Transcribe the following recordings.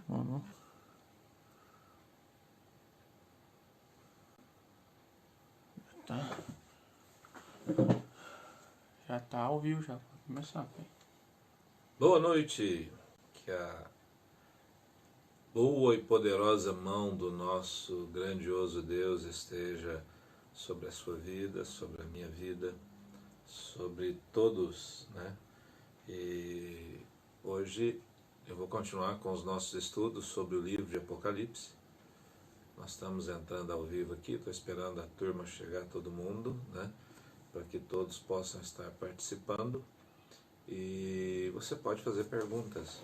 Uhum. Tá. Já tá ao vivo, já pode começar. Pai. Boa noite, que a boa e poderosa mão do nosso grandioso Deus esteja sobre a sua vida, sobre a minha vida, sobre todos, né? E hoje eu vou continuar com os nossos estudos sobre o livro de Apocalipse. Nós estamos entrando ao vivo aqui, estou esperando a turma chegar, todo mundo, né? Para que todos possam estar participando. E você pode fazer perguntas.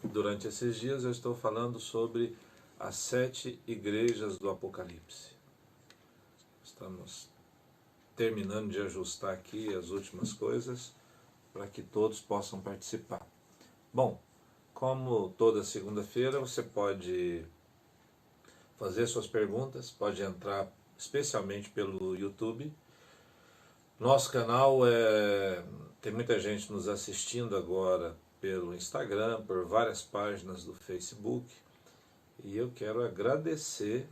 Durante esses dias eu estou falando sobre as 7 igrejas do Apocalipse. Estamos terminando de ajustar aqui as últimas coisas para que todos possam participar. Bom, como toda segunda-feira você pode fazer suas perguntas, pode entrar especialmente pelo YouTube. Nosso canal tem muita gente nos assistindo agora pelo Instagram, por várias páginas do Facebook, e eu quero agradecer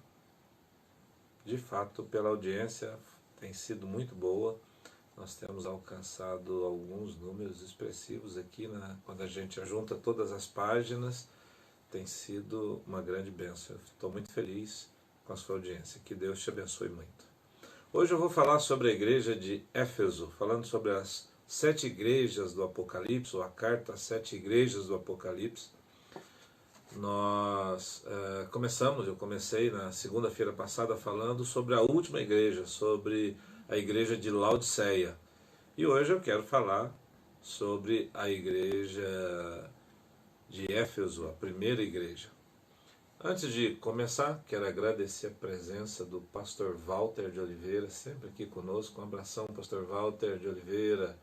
de fato pela audiência, tem sido muito boa. Nós temos alcançado alguns números expressivos aqui, quando a gente junta todas as páginas, tem sido uma grande bênção. Estou muito feliz com a sua audiência, que Deus te abençoe muito. Hoje eu vou falar sobre a igreja de Éfeso, falando sobre as 7 igrejas do Apocalipse, ou a carta às 7 igrejas do Apocalipse. Eu comecei na segunda-feira passada falando sobre a última igreja, sobre a igreja de Laodiceia. E hoje eu quero falar sobre a igreja de Éfeso, a primeira igreja. Antes de começar, quero agradecer a presença do pastor Walter de Oliveira, sempre aqui conosco. Um abração, pastor Walter de Oliveira.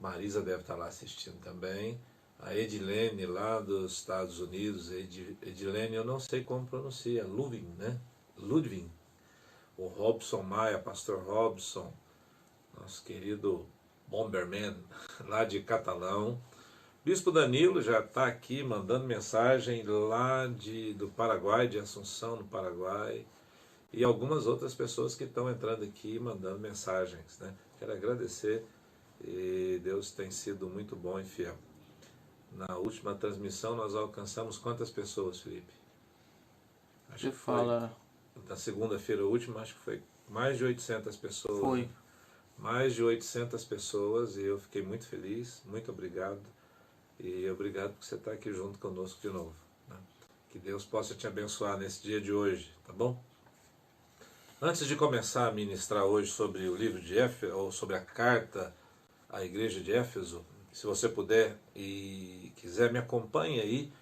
Marisa deve estar lá assistindo também. A Edilene, lá dos Estados Unidos. Edilene, eu não sei como pronuncia, Ludwig, né? Ludwig. O Robson Maia, pastor Robson, nosso querido Bomberman, lá de Catalão. Bispo Danilo já está aqui mandando mensagem lá do Paraguai, de Assunção, no Paraguai, e algumas outras pessoas que estão entrando aqui mandando mensagens, né? Quero agradecer, e Deus tem sido muito bom e fiel. Na última transmissão nós alcançamos quantas pessoas, Felipe? Você fala... Na segunda-feira última, acho que foi mais de 800 pessoas. Foi. Né? Mais de 800 pessoas, e eu fiquei muito feliz, muito obrigado. E obrigado por você estar aqui junto conosco de novo. Né? Que Deus possa te abençoar nesse dia de hoje, tá bom? Antes de começar a ministrar hoje sobre o livro de Éfeso, ou sobre a carta à igreja de Éfeso, se você puder e quiser, me acompanhe aí.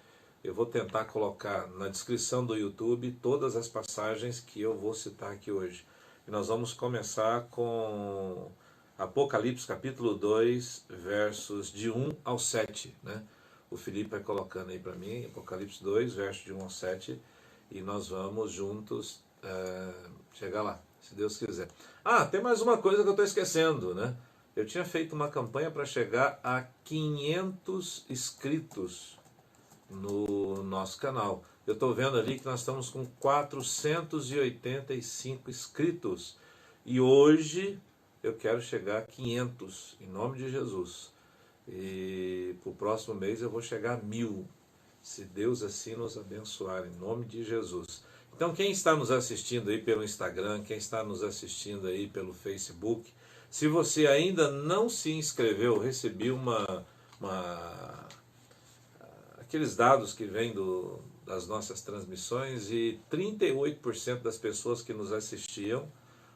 Eu vou tentar colocar na descrição do YouTube todas as passagens que eu vou citar aqui hoje. E nós vamos começar com Apocalipse capítulo 2, versos de 1 ao 7, né? O Felipe vai colocando aí para mim, Apocalipse 2, versos de 1 ao 7, e nós vamos juntos chegar lá, se Deus quiser. Tem mais uma coisa que eu estou esquecendo, né? Eu tinha feito uma campanha para chegar a 500 inscritos no nosso canal. Eu estou vendo ali que nós estamos com 485 inscritos, e hoje eu quero chegar a 500, em nome de Jesus. E para o próximo mês eu vou chegar a 1000, se Deus assim nos abençoar, em nome de Jesus. Então quem está nos assistindo aí pelo Instagram, quem está nos assistindo aí pelo Facebook, se você ainda não se inscreveu, eu recebi aqueles dados que vêm das nossas transmissões, e 38% das pessoas que nos assistiam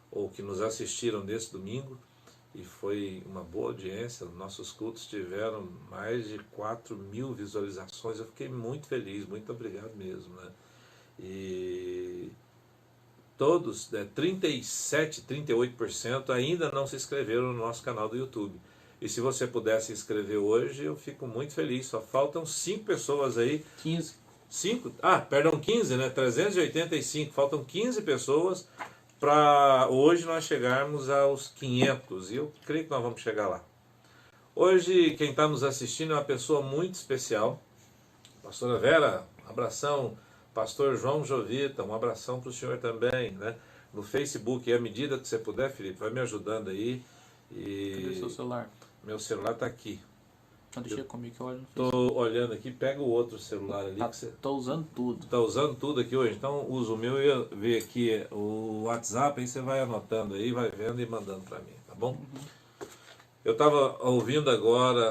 ou que nos assistiram nesse domingo, e foi uma boa audiência, nossos cultos tiveram mais de 4.000 visualizações, eu fiquei muito feliz, muito obrigado mesmo, né? E todos, 38% ainda não se inscreveram no nosso canal do YouTube. E se você puder se inscrever hoje, eu fico muito feliz. Só faltam 5 pessoas aí. 15. 15, né? 385. Faltam 15 pessoas para hoje nós chegarmos aos 500, e eu creio que nós vamos chegar lá. Hoje quem está nos assistindo é uma pessoa muito especial, a pastora Vera, abração, pastor João Jovita, um abração para o senhor também, né? No Facebook, e à medida que você puder, Felipe, vai me ajudando aí. Cadê o seu celular? Meu celular está aqui. Não, deixa comigo que eu olho no Facebook. Estou olhando aqui, pega o outro celular ali. Tô usando tudo. Está usando tudo aqui hoje, então usa o meu e eu ver aqui o WhatsApp, aí você vai anotando aí, vai vendo e mandando para mim, tá bom? Eu estava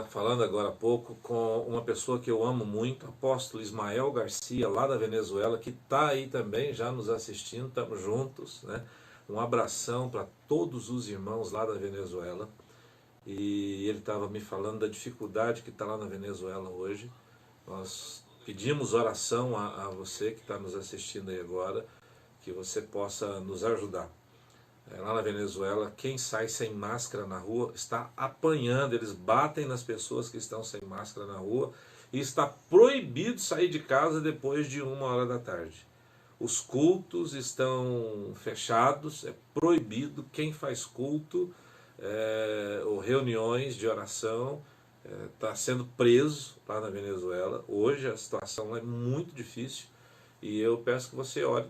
falando agora há pouco, com uma pessoa que eu amo muito, apóstolo Ismael Garcia, lá da Venezuela, que está aí também já nos assistindo, estamos juntos, né? Um abração para todos os irmãos lá da Venezuela. E ele estava me falando da dificuldade que está lá na Venezuela hoje. Nós pedimos oração a você que está nos assistindo aí agora, que você possa nos ajudar. Lá na Venezuela, quem sai sem máscara na rua está apanhando, eles batem nas pessoas que estão sem máscara na rua e está proibido sair de casa depois de 1h da tarde. Os cultos estão fechados, é proibido, quem faz culto ou reuniões de oração está sendo preso lá na Venezuela. Hoje a situação lá é muito difícil e eu peço que você ore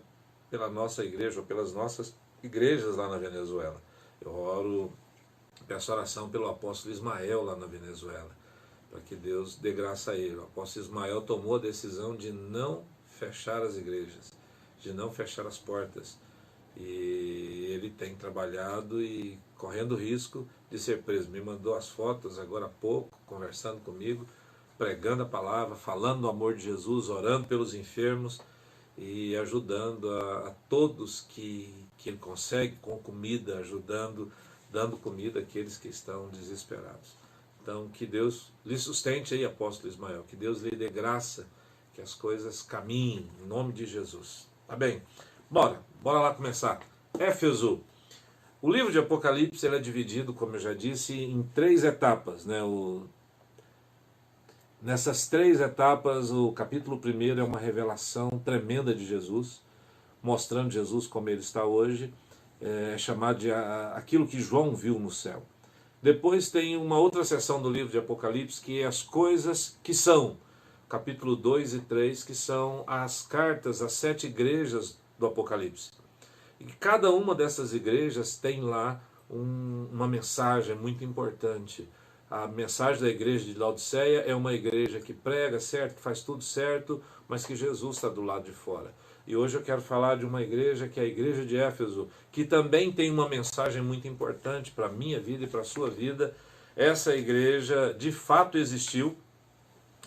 pela nossa igreja ou pelas nossas igrejas lá na Venezuela. Eu peço oração pelo apóstolo Ismael lá na Venezuela, para que Deus dê graça a ele. O apóstolo Ismael tomou a decisão de não fechar as igrejas, de não fechar as portas. E ele tem trabalhado e correndo risco de ser preso. Me mandou as fotos agora há pouco, conversando comigo, pregando a palavra, falando do amor de Jesus, orando pelos enfermos e ajudando a todos que ele consegue com comida, ajudando, dando comida àqueles que estão desesperados. Então, que Deus lhe sustente aí, apóstolo Ismael, que Deus lhe dê graça, que as coisas caminhem, em nome de Jesus. Tá bem? Bora lá começar. Éfeso. O livro de Apocalipse ele é dividido, como eu já disse, em 3 etapas, né? Nessas 3 etapas, o capítulo 1 é uma revelação tremenda de Jesus, mostrando Jesus como ele está hoje, é chamado de aquilo que João viu no céu. Depois tem uma outra seção do livro de Apocalipse, que é as coisas que são, capítulo 2 e 3, que são as cartas às 7 igrejas do Apocalipse. E cada uma dessas igrejas tem lá uma mensagem muito importante. A mensagem da igreja de Laodiceia é uma igreja que prega certo, que faz tudo certo, mas que Jesus está do lado de fora. E hoje eu quero falar de uma igreja que é a igreja de Éfeso, que também tem uma mensagem muito importante para a minha vida e para a sua vida. Essa igreja de fato existiu.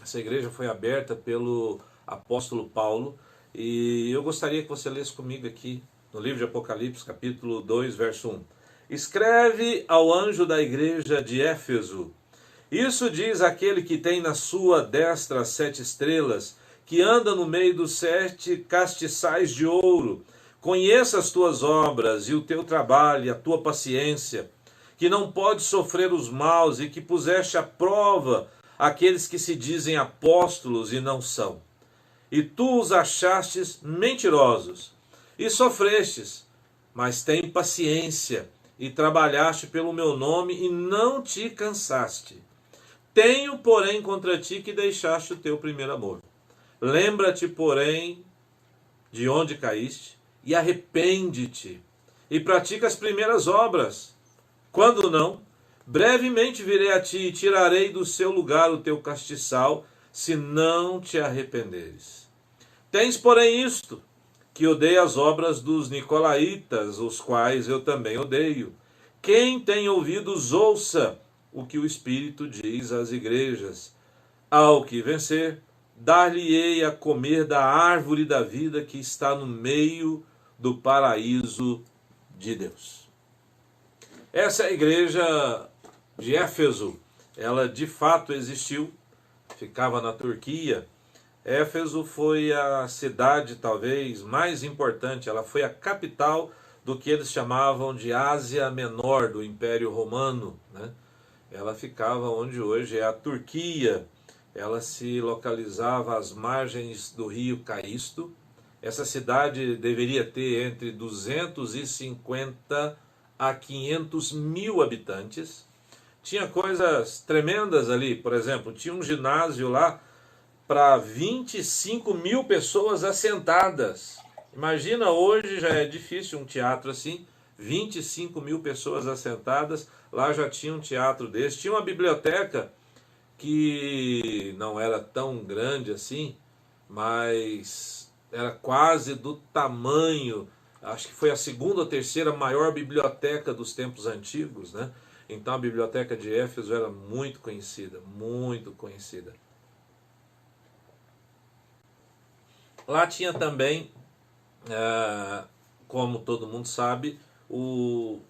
Essa igreja foi aberta pelo apóstolo Paulo. E eu gostaria que você lesse comigo aqui no livro de Apocalipse, capítulo 2, verso 1. Escreve ao anjo da igreja de Éfeso. Isso diz aquele que tem na sua destra as 7 estrelas, que anda no meio dos 7 castiçais de ouro. Conheça as tuas obras e o teu trabalho e a tua paciência, que não pode sofrer os maus e que puseste à prova aqueles que se dizem apóstolos e não são. E tu os achastes mentirosos e sofrestes, mas tem paciência e trabalhaste pelo meu nome e não te cansaste. Tenho, porém, contra ti que deixaste o teu primeiro amor. Lembra-te, porém, de onde caíste e arrepende-te e pratica as primeiras obras. Quando não, brevemente virei a ti e tirarei do seu lugar o teu castiçal, se não te arrependeres. Tens, porém, isto, que odeia as obras dos nicolaítas, os quais eu também odeio. Quem tem ouvidos, ouça o que o Espírito diz às igrejas. Ao que vencer, dar-lhe-ei a comer da árvore da vida que está no meio do paraíso de Deus. Essa é a igreja de Éfeso. Ela de fato existiu, ficava na Turquia. Éfeso foi a cidade talvez mais importante, ela foi a capital do que eles chamavam de Ásia Menor, do Império Romano, né? Ela ficava onde hoje é a Turquia. Ela se localizava às margens do rio Caisto. Essa cidade deveria ter entre 250 a 500 mil habitantes. Tinha coisas tremendas ali, por exemplo, tinha um ginásio lá para 25 mil pessoas assentadas. Imagina, hoje já é difícil um teatro assim, 25 mil pessoas assentadas. Lá já tinha um teatro desse. Tinha uma biblioteca que não era tão grande assim, mas era quase do tamanho, acho que foi a segunda ou terceira maior biblioteca dos tempos antigos, né? Então a biblioteca de Éfeso era muito conhecida, muito conhecida. Lá tinha também, como todo mundo sabe, um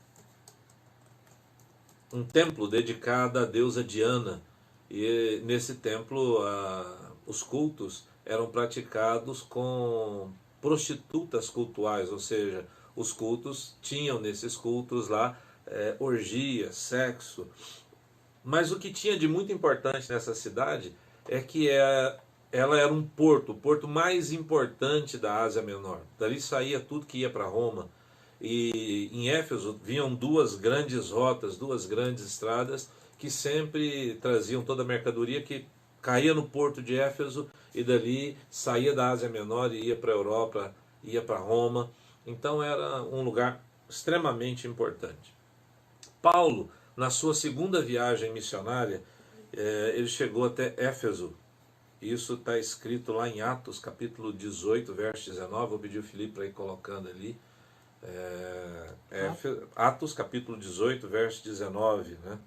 templo dedicado à deusa Diana. E nesse templo os cultos eram praticados com prostitutas cultuais, ou seja, os cultos tinham nesses cultos lá orgia, sexo. Mas o que tinha de muito importante nessa cidade é que ela era um porto, o porto mais importante da Ásia Menor. Dali saía tudo que ia para Roma. E em Éfeso vinham duas grandes rotas, duas grandes estradas que sempre traziam toda a mercadoria que caía no porto de Éfeso e dali saía da Ásia Menor e ia para a Europa, ia para Roma. Então era um lugar extremamente importante. Paulo, na sua segunda viagem missionária, ele chegou até Éfeso. Isso está escrito lá em Atos, capítulo 18, verso 19. Vou pedir o Felipe para ir colocando ali. Atos, capítulo 18, verso 19. Né?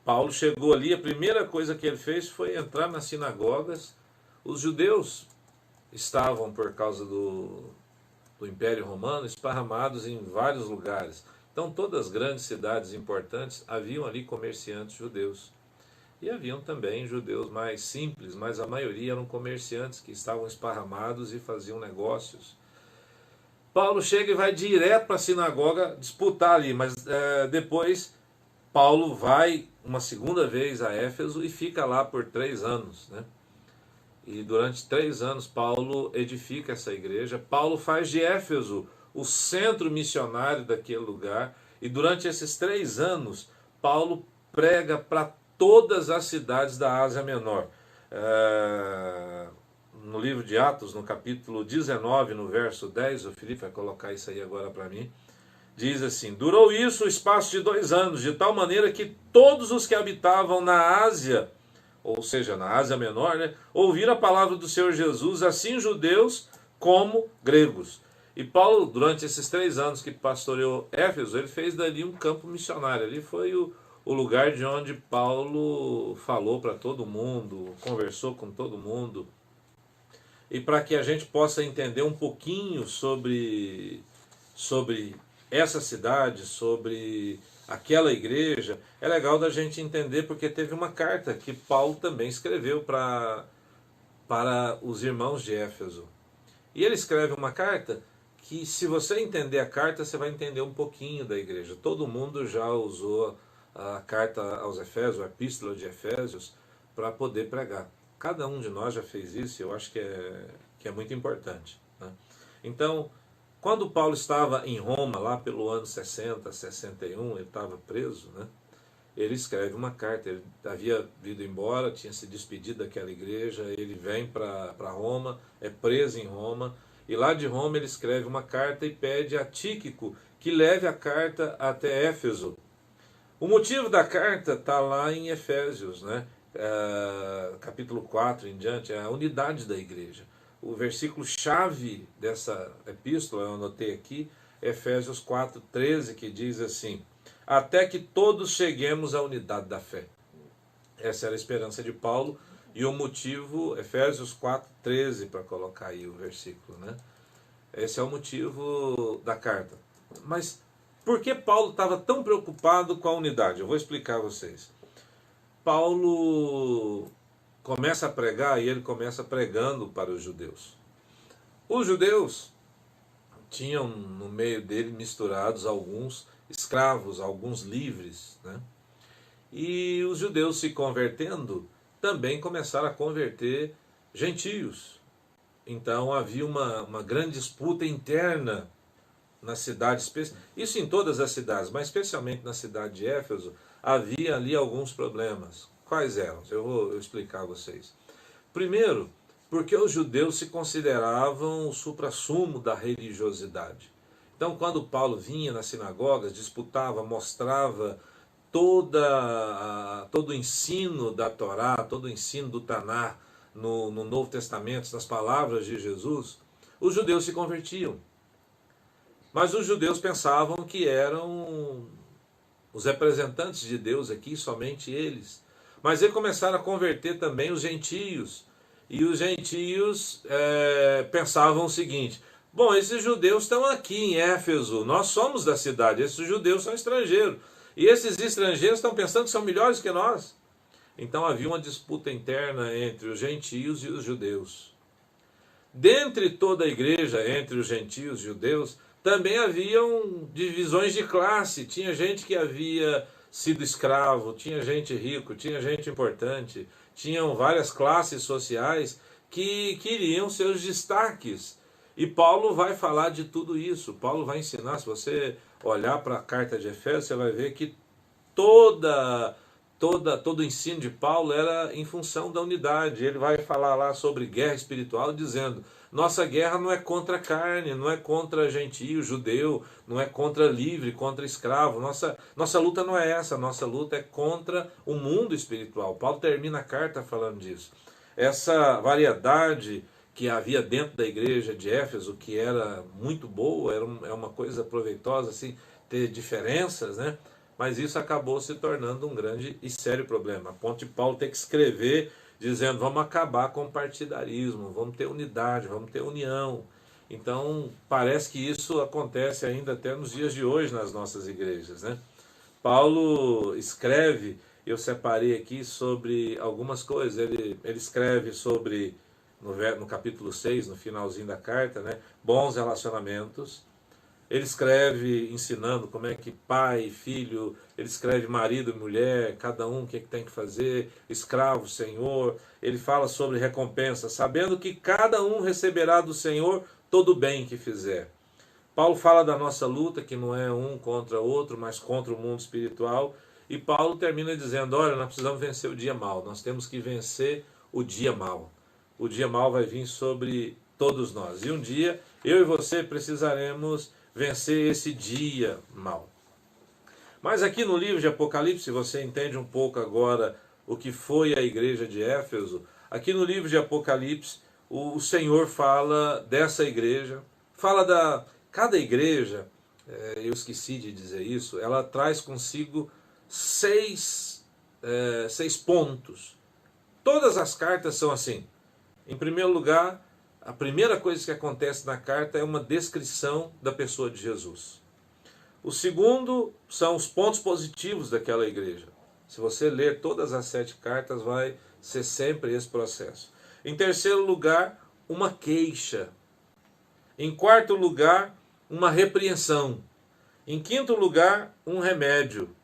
Paulo chegou ali, a primeira coisa que ele fez foi entrar nas sinagogas. Os judeus estavam, por causa do Império Romano, esparramados em vários lugares. Então, todas as grandes cidades importantes haviam ali comerciantes judeus. E haviam também judeus mais simples, mas a maioria eram comerciantes que estavam esparramados e faziam negócios. Paulo chega e vai direto para a sinagoga disputar ali, mas depois Paulo vai uma segunda vez a Éfeso e fica lá por 3 anos, né? E durante 3 anos Paulo edifica essa igreja. Paulo faz de Éfeso o centro missionário daquele lugar. E durante esses 3 anos, Paulo prega para todas as cidades da Ásia Menor. No livro de Atos, no capítulo 19, no verso 10, o Felipe vai colocar isso aí agora para mim. Diz assim: durou isso o espaço de 2 anos, de tal maneira que todos os que habitavam na Ásia, ou seja, na Ásia Menor, né, ouviram a palavra do Senhor Jesus, assim judeus como gregos. E Paulo, durante esses 3 anos que pastoreou Éfeso, ele fez dali um campo missionário. Ali foi o lugar de onde Paulo falou para todo mundo, conversou com todo mundo. E para que a gente possa entender um pouquinho sobre essa cidade, sobre aquela igreja, é legal da gente entender, porque teve uma carta que Paulo também escreveu para os irmãos de Éfeso. E ele escreve uma carta que, se você entender a carta, você vai entender um pouquinho da igreja. Todo mundo já usou a carta aos Efésios, a epístola de Efésios, para poder pregar. Cada um de nós já fez isso e eu acho que é muito importante, né? Então, quando Paulo estava em Roma, lá pelo ano 60, 61, ele estava preso, né? Ele escreve uma carta. Ele havia ido embora, tinha se despedido daquela igreja, ele vem para Roma, é preso em Roma, e lá de Roma ele escreve uma carta e pede a Tíquico que leve a carta até Éfeso. O motivo da carta está lá em Efésios, né? Capítulo 4 em diante, é a unidade da igreja. O versículo-chave dessa epístola, eu anotei aqui, Efésios 4:13, que diz assim: até que todos cheguemos à unidade da fé. Essa era a esperança de Paulo, e o motivo, Efésios 4:13, para colocar aí o versículo, né? Esse é o motivo da carta. Mas por que Paulo estava tão preocupado com a unidade? Eu vou explicar a vocês. Paulo começa a pregar e ele começa pregando para os judeus. Os judeus tinham no meio dele misturados alguns escravos, alguns livres, né? E os judeus se convertendo também começaram a converter gentios. Então havia uma grande disputa interna na cidade, isso em todas as cidades, mas especialmente na cidade de Éfeso, havia ali alguns problemas. Quais eram? Eu vou explicar a vocês. Primeiro, porque os judeus se consideravam o suprassumo da religiosidade. Então, quando Paulo vinha nas sinagogas, disputava, mostrava todo o ensino da Torá, todo o ensino do Tanar no Novo Testamento, nas palavras de Jesus, os judeus se convertiam. Mas os judeus pensavam que eram os representantes de Deus aqui, somente eles. Mas eles começaram a converter também os gentios. E os gentios pensavam o seguinte: bom, esses judeus estão aqui em Éfeso, nós somos da cidade, esses judeus são estrangeiros. E esses estrangeiros estão pensando que são melhores que nós. Então havia uma disputa interna entre os gentios e os judeus. Dentre toda a igreja, entre os gentios e os judeus, também haviam divisões de classe. Tinha gente que havia sido escravo, tinha gente rico, tinha gente importante, tinham várias classes sociais que queriam seus destaques. E Paulo vai falar de tudo isso. Paulo vai ensinar, se você olhar para a carta de Efésios, você vai ver que todo o ensino de Paulo era em função da unidade. Ele vai falar lá sobre guerra espiritual, dizendo: nossa guerra não é contra a carne, não é contra gentio, judeu, não é contra livre, contra escravo. Nossa luta não é essa, nossa luta é contra o mundo espiritual. Paulo termina a carta falando disso. Essa variedade que havia dentro da igreja de Éfeso, que era muito boa, é uma coisa proveitosa, assim, ter diferenças, né? Mas isso acabou se tornando um grande e sério problema, a ponto de Paulo ter que escrever dizendo: vamos acabar com o partidarismo, vamos ter unidade, vamos ter união. Então parece que isso acontece ainda até nos dias de hoje nas nossas igrejas, né? Paulo escreve, eu separei aqui sobre algumas coisas, ele escreve sobre, no capítulo 6, no finalzinho da carta, né, bons relacionamentos. Ele escreve ensinando como é que pai e filho, ele escreve marido e mulher, cada um o que tem que fazer, escravo, senhor. Ele fala sobre recompensa, sabendo que cada um receberá do Senhor todo o bem que fizer. Paulo fala da nossa luta, que não é um contra outro, mas contra o mundo espiritual. E Paulo termina dizendo: olha, nós precisamos vencer o dia mau, nós temos que vencer o dia mau. O dia mau vai vir sobre todos nós. E um dia, eu e você precisaremos vencer esse dia mau. Mas aqui no livro de Apocalipse, você entende um pouco agora o que foi a igreja de Éfeso. Aqui no livro de Apocalipse, o Senhor fala dessa igreja, fala da... Cada igreja, eu esqueci de dizer isso, ela traz consigo seis pontos. Todas as cartas são assim. Em primeiro lugar, a primeira coisa que acontece na carta é uma descrição da pessoa de Jesus. O segundo são os pontos positivos daquela igreja. Se você ler todas as 7 cartas, vai ser sempre esse processo. Em terceiro lugar, uma queixa. Em quarto lugar, uma repreensão. Em quinto lugar, um remédio.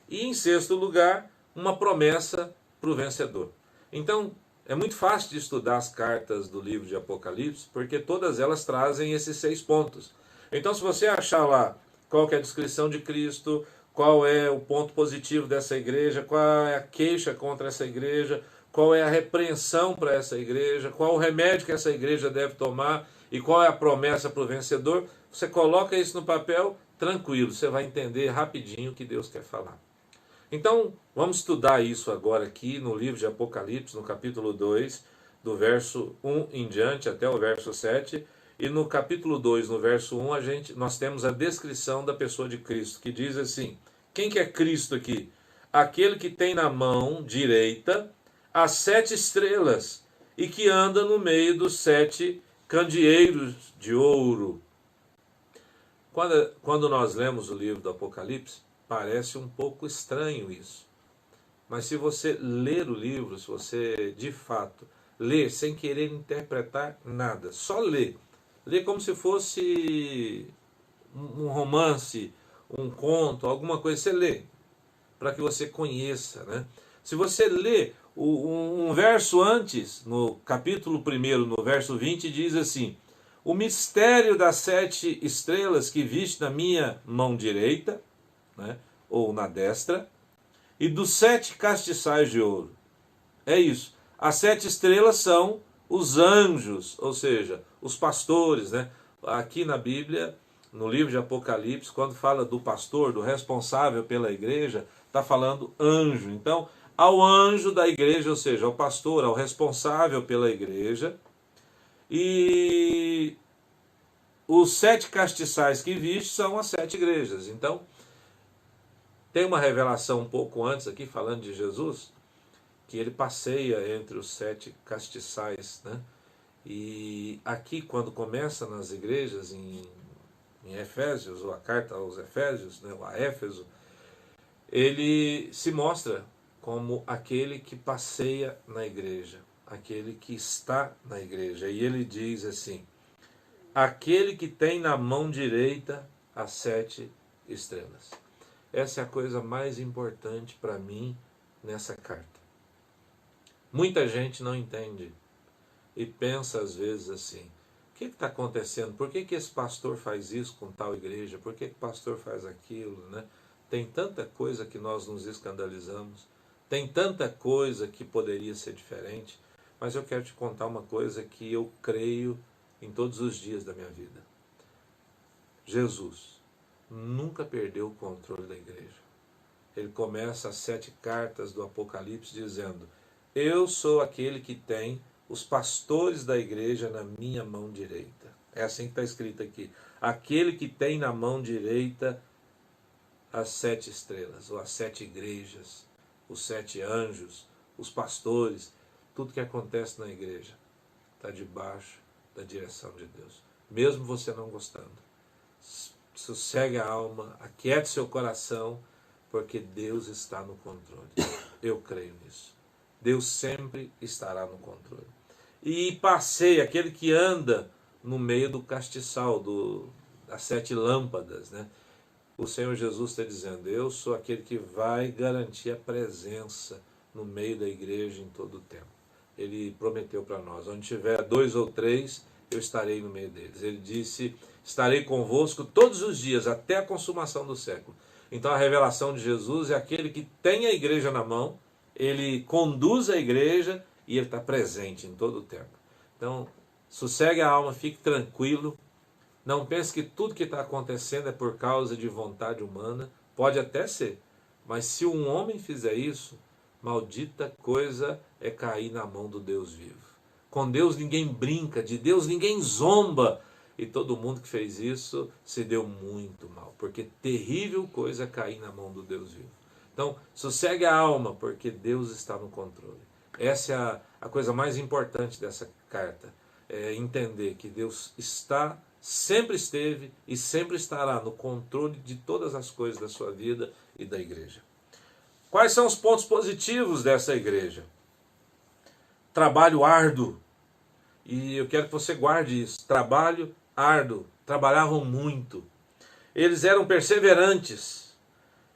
E em sexto lugar, uma promessa para o vencedor. Então, é muito fácil de estudar as cartas do livro de Apocalipse, porque todas elas trazem esses 6 pontos. Então, se você achar lá qual que é a descrição de Cristo, qual é o ponto positivo dessa igreja, qual é a queixa contra essa igreja, qual é a repreensão para essa igreja, qual é o remédio que essa igreja deve tomar e qual é a promessa para o vencedor, você coloca isso no papel, tranquilo, você vai entender rapidinho o que Deus quer falar. Então, vamos estudar isso agora aqui no livro de Apocalipse, no capítulo 2, do verso 1 em diante até o verso 7. E no capítulo 2, no verso 1, nós temos a descrição da pessoa de Cristo, que diz assim: quem que é Cristo aqui? Aquele que tem na mão direita as 7 estrelas e que anda no meio dos 7 candeeiros de ouro. Quando nós lemos o livro do Apocalipse, parece um pouco estranho isso. Mas se você ler o livro, se você de fato ler sem querer interpretar nada, só ler como se fosse um romance, um conto, alguma coisa, você lê para que você conheça, né? Se você lê um verso antes, no capítulo 1, no verso 20, diz assim: o mistério das 7 estrelas que viste na minha mão direita, né, ou na destra, e dos 7 castiçais de ouro. É isso. As 7 estrelas são os anjos, ou seja, os pastores, né? Aqui na Bíblia, no livro de Apocalipse, quando fala do pastor, do responsável pela igreja, está falando anjo. Então, ao anjo da igreja, ou seja, ao pastor, ao responsável pela igreja, e os 7 castiçais que viste são as 7 igrejas. Então, tem uma revelação um pouco antes aqui, falando de Jesus, que ele passeia entre os 7 castiçais, né? E aqui, quando começa nas igrejas, em Efésios, ou a carta aos Efésios, né, a Éfeso, ele se mostra como aquele que passeia na igreja, aquele que está na igreja. E ele diz assim: aquele que tem na mão direita as 7 estrelas. Essa é a coisa mais importante para mim nessa carta. Muita gente não entende e pensa às vezes assim: o que está acontecendo? Por que esse pastor faz isso com tal igreja? Por que o pastor faz aquilo, né? Tem tanta coisa que nós nos escandalizamos, tem tanta coisa que poderia ser diferente, mas eu quero te contar uma coisa que eu creio em todos os dias da minha vida. Jesus nunca perdeu o controle da igreja. Ele começa as 7 cartas do Apocalipse dizendo: eu sou aquele que tem os pastores da igreja na minha mão direita. É assim que está escrito aqui. Aquele que tem na mão direita as 7 estrelas, ou as 7 igrejas, os 7 anjos, os pastores, tudo que acontece na igreja está debaixo da direção de Deus. Mesmo você não gostando, sossegue a alma, aquiete seu coração, porque Deus está no controle. Eu creio nisso. Deus sempre estará no controle. E passeia, aquele que anda no meio do castiçal, das 7 lâmpadas, né? O Senhor Jesus está dizendo: eu sou aquele que vai garantir a presença no meio da igreja em todo o tempo. Ele prometeu para nós: onde tiver 2 ou 3, eu estarei no meio deles. Ele disse: estarei convosco todos os dias, até a consumação do século. Então a revelação de Jesus é aquele que tem a igreja na mão, ele conduz a igreja e ele está presente em todo o tempo. Então, sossegue a alma, fique tranquilo. Não pense que tudo que está acontecendo é por causa de vontade humana. Pode até ser. Mas se um homem fizer isso, maldita coisa é cair na mão do Deus vivo. Com Deus ninguém brinca, de Deus ninguém zomba. E todo mundo que fez isso se deu muito mal. Porque terrível coisa é cair na mão do Deus vivo. Então, sossegue a alma, porque Deus está no controle. Essa é a coisa mais importante dessa carta. É entender que Deus está, sempre esteve e sempre estará no controle de todas as coisas da sua vida e da igreja. Quais são os pontos positivos dessa igreja? Trabalho árduo. E eu quero que você guarde isso. Trabalho árduo. Trabalhavam muito. Eles eram perseverantes.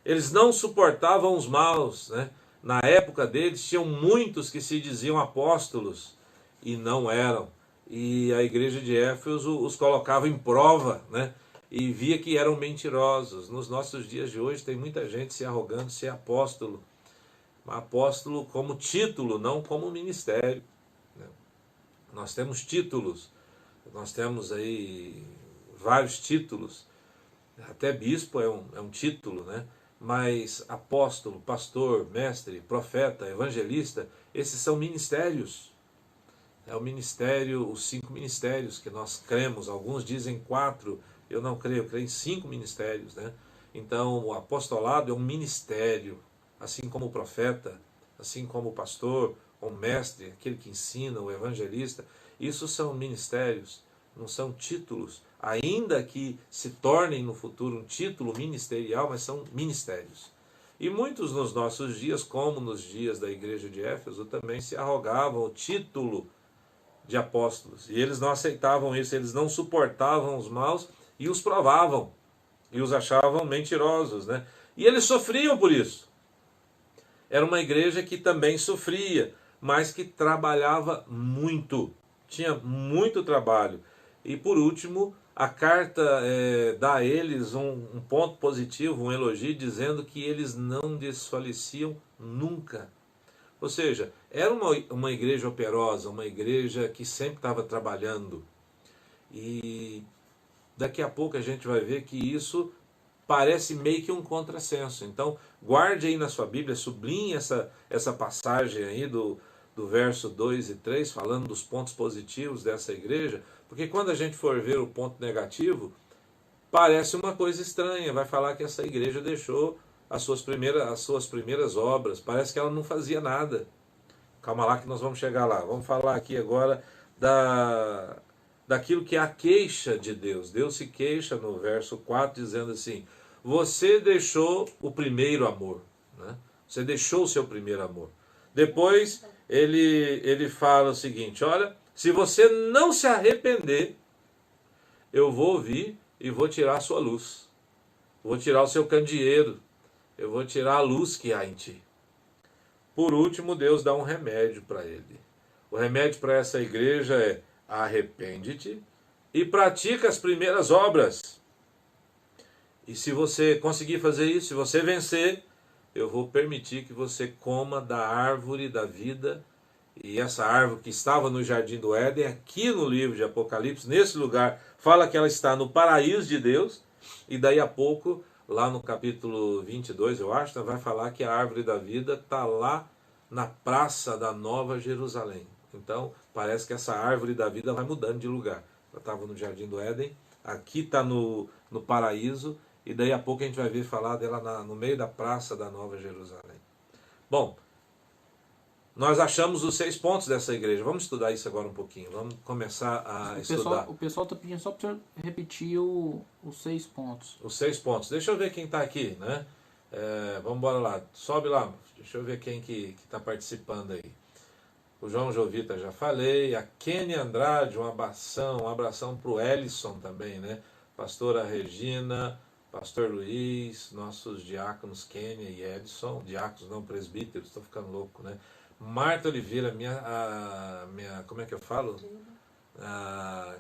Eles não suportavam os maus, né? Na época deles, tinham muitos que se diziam apóstolos e não eram. E a igreja de Éfeso os colocava em prova, né? E via que eram mentirosos. Nos nossos dias de hoje tem muita gente se arrogando de ser apóstolo. Apóstolo como título, não como ministério, né? Nós temos títulos, nós temos aí vários títulos. Até bispo é um título, né? Mas apóstolo, pastor, mestre, profeta, evangelista, esses são ministérios. É o ministério, os 5 ministérios que nós cremos. Alguns dizem 4, eu não creio, eu creio em 5 ministérios, né? Então o apostolado é um ministério, assim como o profeta, assim como o pastor, o mestre, aquele que ensina, o evangelista. Isso são ministérios, não são títulos, ainda que se tornem no futuro um título ministerial, mas são ministérios. E muitos nos nossos dias, como nos dias da igreja de Éfeso, também se arrogavam o título de apóstolos. E eles não aceitavam isso, eles não suportavam os maus e os provavam, e os achavam mentirosos, né? E eles sofriam por isso. Era uma igreja que também sofria, mas que trabalhava muito, tinha muito trabalho. E por último, a carta dá a eles um ponto positivo, um elogio, dizendo que eles não desfaleciam nunca. Ou seja, Era uma igreja operosa, uma igreja que sempre estava trabalhando. E daqui a pouco a gente vai ver que isso parece meio que um contrassenso. Então, guarde aí na sua Bíblia, sublinhe essa passagem aí do verso 2 e 3, falando dos pontos positivos dessa igreja, porque quando a gente for ver o ponto negativo, parece uma coisa estranha. Vai falar que essa igreja deixou as suas primeiras obras, parece que ela não fazia nada. Calma lá que nós vamos chegar lá. Vamos falar aqui agora daquilo que é a queixa de Deus. Deus se queixa no verso 4 dizendo assim: você deixou o primeiro amor, né? Você deixou o seu primeiro amor. Depois ele fala o seguinte: olha, se você não se arrepender, eu vou vir e vou tirar a sua luz, vou tirar o seu candeeiro, eu vou tirar a luz que há em ti. Por último, Deus dá um remédio para ele. O remédio para essa igreja é: arrepende-te e pratica as primeiras obras. E se você conseguir fazer isso, se você vencer, eu vou permitir que você coma da árvore da vida. E essa árvore que estava no Jardim do Éden, aqui no livro de Apocalipse, nesse lugar, fala que ela está no paraíso de Deus. E daí a pouco, lá no capítulo 22, eu acho, vai falar que a árvore da vida está lá na praça da Nova Jerusalém. Então, parece que essa árvore da vida vai mudando de lugar. Ela estava no Jardim do Éden, aqui está no paraíso, e daí a pouco a gente vai ver falar dela no meio da praça da Nova Jerusalém. Bom, nós achamos os 6 pontos dessa igreja. Vamos estudar isso agora um pouquinho. Vamos começar a estudar. O pessoal está pedindo só para você repetir os 6 pontos. Os 6 pontos. Deixa eu ver quem está aqui, né? Vamos embora lá. Sobe lá. Deixa eu ver quem que está participando aí. O João Jovita já falei. A Kenny Andrade, um abração para o Ellison também, né? Pastora Regina, Pastor Luiz, nossos diáconos Kenny e Edson. Diáconos não presbíteros, estou ficando louco, né? Marta Oliveira, minha como é que eu falo?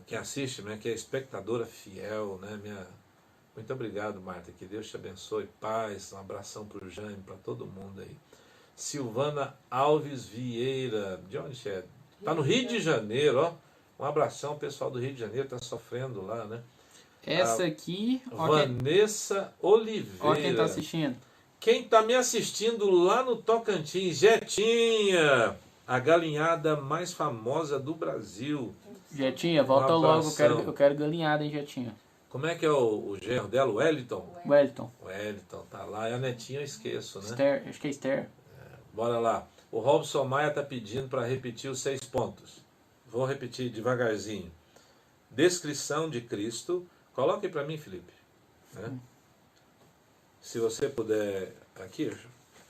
Que assiste, né, que é espectadora fiel, né? Muito obrigado, Marta, que Deus te abençoe, paz, um abração para o Jânio, para todo mundo aí. Silvana Alves Vieira, de onde é? Está no Rio de Janeiro, ó. Um abração, pessoal do Rio de Janeiro, está sofrendo lá, né? Essa aqui... Vanessa Oliveira. Olha quem está assistindo. Quem está me assistindo lá no Tocantins, Jetinha, a galinhada mais famosa do Brasil. Jetinha, volta logo, eu quero galinhada, hein, Jetinha. Como é que é o genro dela? O Wellington? Wellington. O Wellington, tá lá. E a netinha eu esqueço, né? Acho que é Esther. Bora lá. O Robson Maia está pedindo para repetir os 6 pontos. Vou repetir devagarzinho. Descrição de Cristo. Coloque para mim, Felipe. Né? Se você puder, aqui,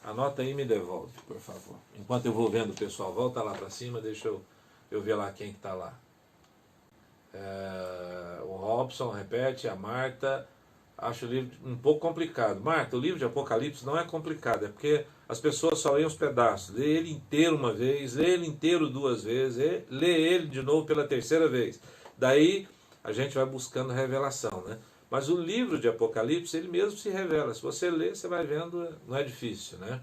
anota aí e me devolve, por favor. Enquanto eu vou vendo o pessoal, volta lá para cima, deixa eu ver lá quem está lá. O Robson repete, a Marta. Acho o livro um pouco complicado. Marta, o livro de Apocalipse não é complicado, é porque as pessoas só leem os pedaços. Lê ele inteiro uma vez, lê ele inteiro 2 vezes, lê ele de novo pela 3ª vez. Daí a gente vai buscando revelação, né? Mas o livro de Apocalipse, ele mesmo se revela. Se você ler, você vai vendo, não é difícil, né?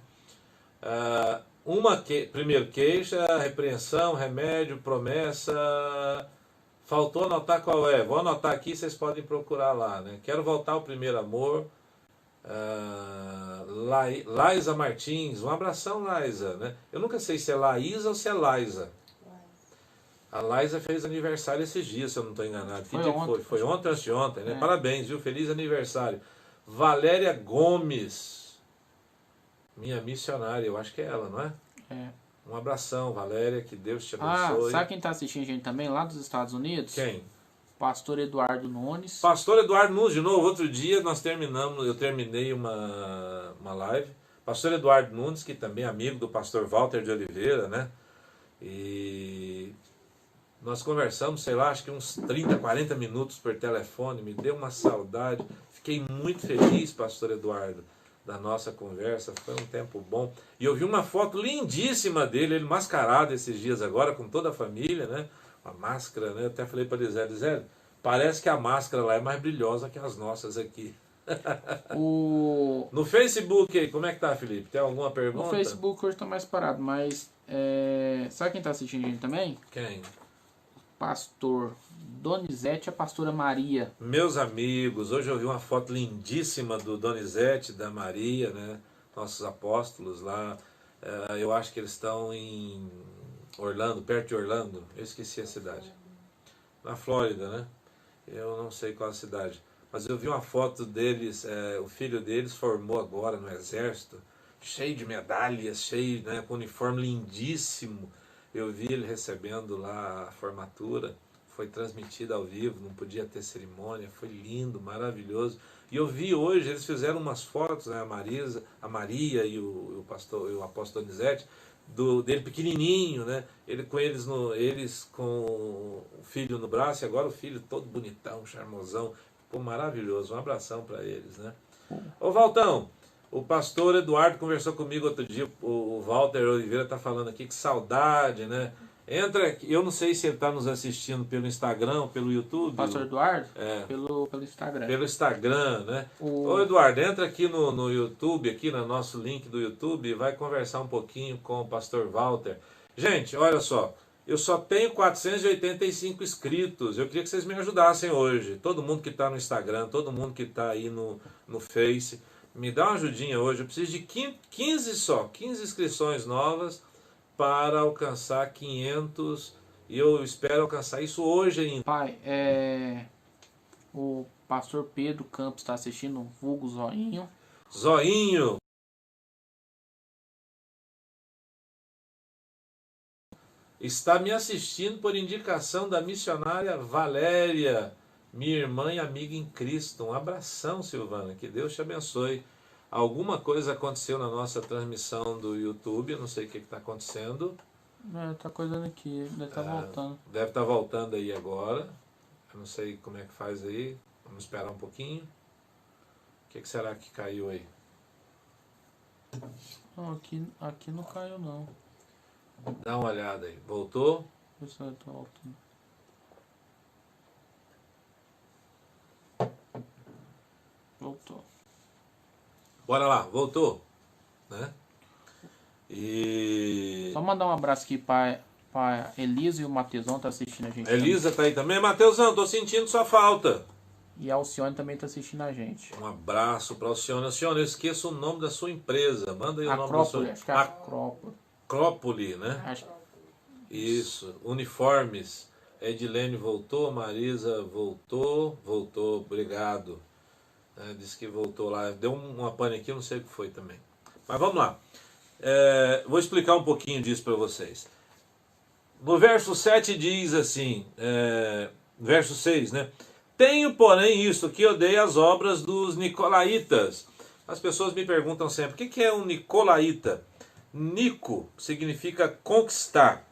Primeiro, queixa, repreensão, remédio, promessa. Faltou anotar qual é. Vou anotar aqui, vocês podem procurar lá, né? Quero voltar ao primeiro amor. Laísa Martins, um abração, Laísa, né? Eu nunca sei se é Laísa ou se é Laísa. A Laísa fez aniversário esses dias, se eu não estou enganado. Que dia foi? Foi ontem ou anteontem, né? Parabéns, viu? Feliz aniversário. Valéria Gomes, minha missionária, eu acho que é ela, não é? É. Um abração, Valéria, que Deus te abençoe. Sabe quem está assistindo a gente também lá dos Estados Unidos? Quem? Pastor Eduardo Nunes. Pastor Eduardo Nunes, de novo, outro dia eu terminei uma live. Pastor Eduardo Nunes, que também é amigo do pastor Walter de Oliveira, né? E nós conversamos, sei lá, acho que uns 30, 40 minutos por telefone, me deu uma saudade. Fiquei muito feliz, pastor Eduardo, da nossa conversa, foi um tempo bom. E eu vi uma foto lindíssima dele, ele mascarado esses dias agora, com toda a família, né? A máscara, né? Eu até falei para Lisele, parece que a máscara lá é mais brilhosa que as nossas aqui. No Facebook aí, como é que tá, Felipe? Tem alguma pergunta? No Facebook hoje tá mais parado, mas sabe quem tá assistindo a gente também? Quem? Pastor Donizete e a pastora Maria. Meus amigos, hoje eu vi uma foto lindíssima do Donizete, da Maria, né? Nossos apóstolos lá. Eu acho que eles estão em Orlando, perto de Orlando. Eu esqueci a cidade. Na Flórida, né? Eu não sei qual a cidade. Mas eu vi uma foto deles, o filho deles formou agora no exército, cheio de medalhas, cheio, né, com um uniforme lindíssimo. Eu vi ele recebendo lá a formatura, foi transmitida ao vivo, não podia ter cerimônia, foi lindo, maravilhoso. E eu vi hoje, eles fizeram umas fotos, né, a Maria e o pastor, o apóstolo Donizete, dele pequenininho, né? Ele com eles com o filho no braço, e agora o filho todo bonitão, charmosão, ficou maravilhoso. Um abração para eles, né? Ô Valtão, o pastor Eduardo conversou comigo outro dia, o Walter Oliveira tá falando aqui que saudade, né? Entra aqui, eu não sei se ele está nos assistindo pelo Instagram, pelo YouTube. Pastor Eduardo? Pelo Instagram. Pelo Instagram, né? Ô Eduardo, entra aqui no YouTube, aqui no nosso link do YouTube, e vai conversar um pouquinho com o pastor Walter. Gente, olha só, eu só tenho 485 inscritos, eu queria que vocês me ajudassem hoje. Todo mundo que está no Instagram, todo mundo que está aí no Face, me dá uma ajudinha hoje, eu preciso de 15 inscrições novas, para alcançar 500, e eu espero alcançar isso hoje ainda. Pai, o pastor Pedro Campos está assistindo, vulgo Zoinho. Zoinho! Está me assistindo por indicação da missionária Valéria, minha irmã e amiga em Cristo. Um abração, Silvana, que Deus te abençoe. Alguma coisa aconteceu na nossa transmissão do YouTube, eu não sei o que está acontecendo. Tá coisando aqui, deve estar voltando. Deve estar voltando aí agora. Eu não sei como é que faz aí. Vamos esperar um pouquinho. O que será que caiu aí? Não, aqui não caiu não. Dá uma olhada aí. Voltou? Pessoal, tá voltando. Voltou. Bora lá, voltou, né? E só mandar um abraço aqui para Elisa e o Mateusão tá assistindo a gente. Elisa tá aí também. Mateusão, tô sentindo sua falta. E a Alcione também tá assistindo a gente. Um abraço para a Alcione. Alcione, eu esqueço o nome da sua empresa. Manda aí o nome da sua... Acho que é Acrópole. Acrópole, né? Acho... Isso. Uniformes. Edilene voltou, Marisa voltou. Obrigado. Disse que voltou lá, deu uma pane aqui, eu não sei o que foi também. Mas vamos lá. Vou explicar um pouquinho disso para vocês. No verso 7 diz assim, verso 6, né? Tenho, porém, isto, que odeio as obras dos nicolaítas. As pessoas me perguntam sempre, o que é um nicolaíta? Nico significa conquistar.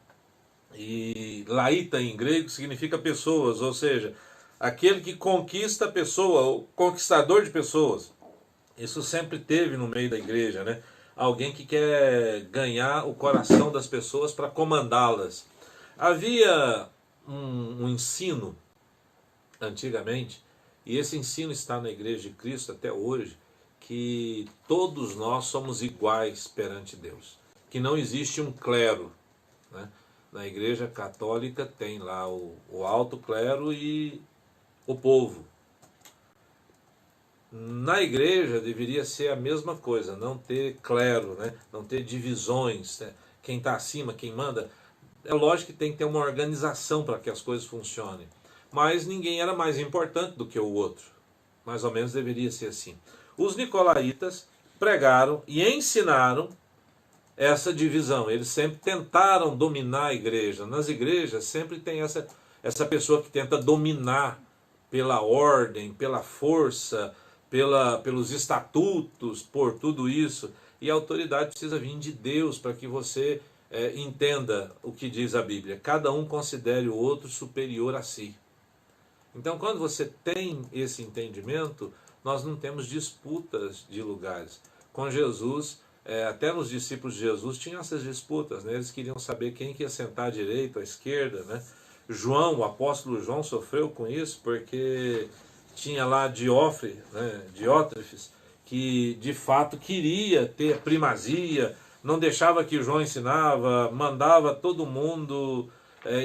E laíta em grego significa pessoas, ou seja, aquele que conquista a pessoa, o conquistador de pessoas. Isso sempre teve no meio da igreja, né? Alguém que quer ganhar o coração das pessoas para comandá-las. Havia um ensino, antigamente, e esse ensino está na Igreja de Cristo até hoje, que todos nós somos iguais perante Deus. Que não existe um clero, né? Na Igreja Católica tem lá o alto clero e o povo. Na igreja deveria ser a mesma coisa, não ter clero, né? Não ter divisões, né? Quem está acima, quem manda. É lógico que tem que ter uma organização para que as coisas funcionem, mas ninguém era mais importante do que o outro. Mais ou menos deveria ser assim. Os nicolaítas pregaram e ensinaram essa divisão. Eles sempre tentaram dominar a igreja. Nas igrejas sempre tem essa pessoa que tenta dominar pela ordem, pela força, pelos estatutos, por tudo isso. E a autoridade precisa vir de Deus para que você entenda o que diz a Bíblia. Cada um considere o outro superior a si. Então, quando você tem esse entendimento, nós não temos disputas de lugares. Com Jesus, até nos discípulos de Jesus tinham essas disputas, né? Eles queriam saber quem que ia sentar à direita ou à esquerda, né? João, o apóstolo João, sofreu com isso porque tinha lá Diótrefes, que de fato queria ter primazia, não deixava que João ensinava, mandava todo mundo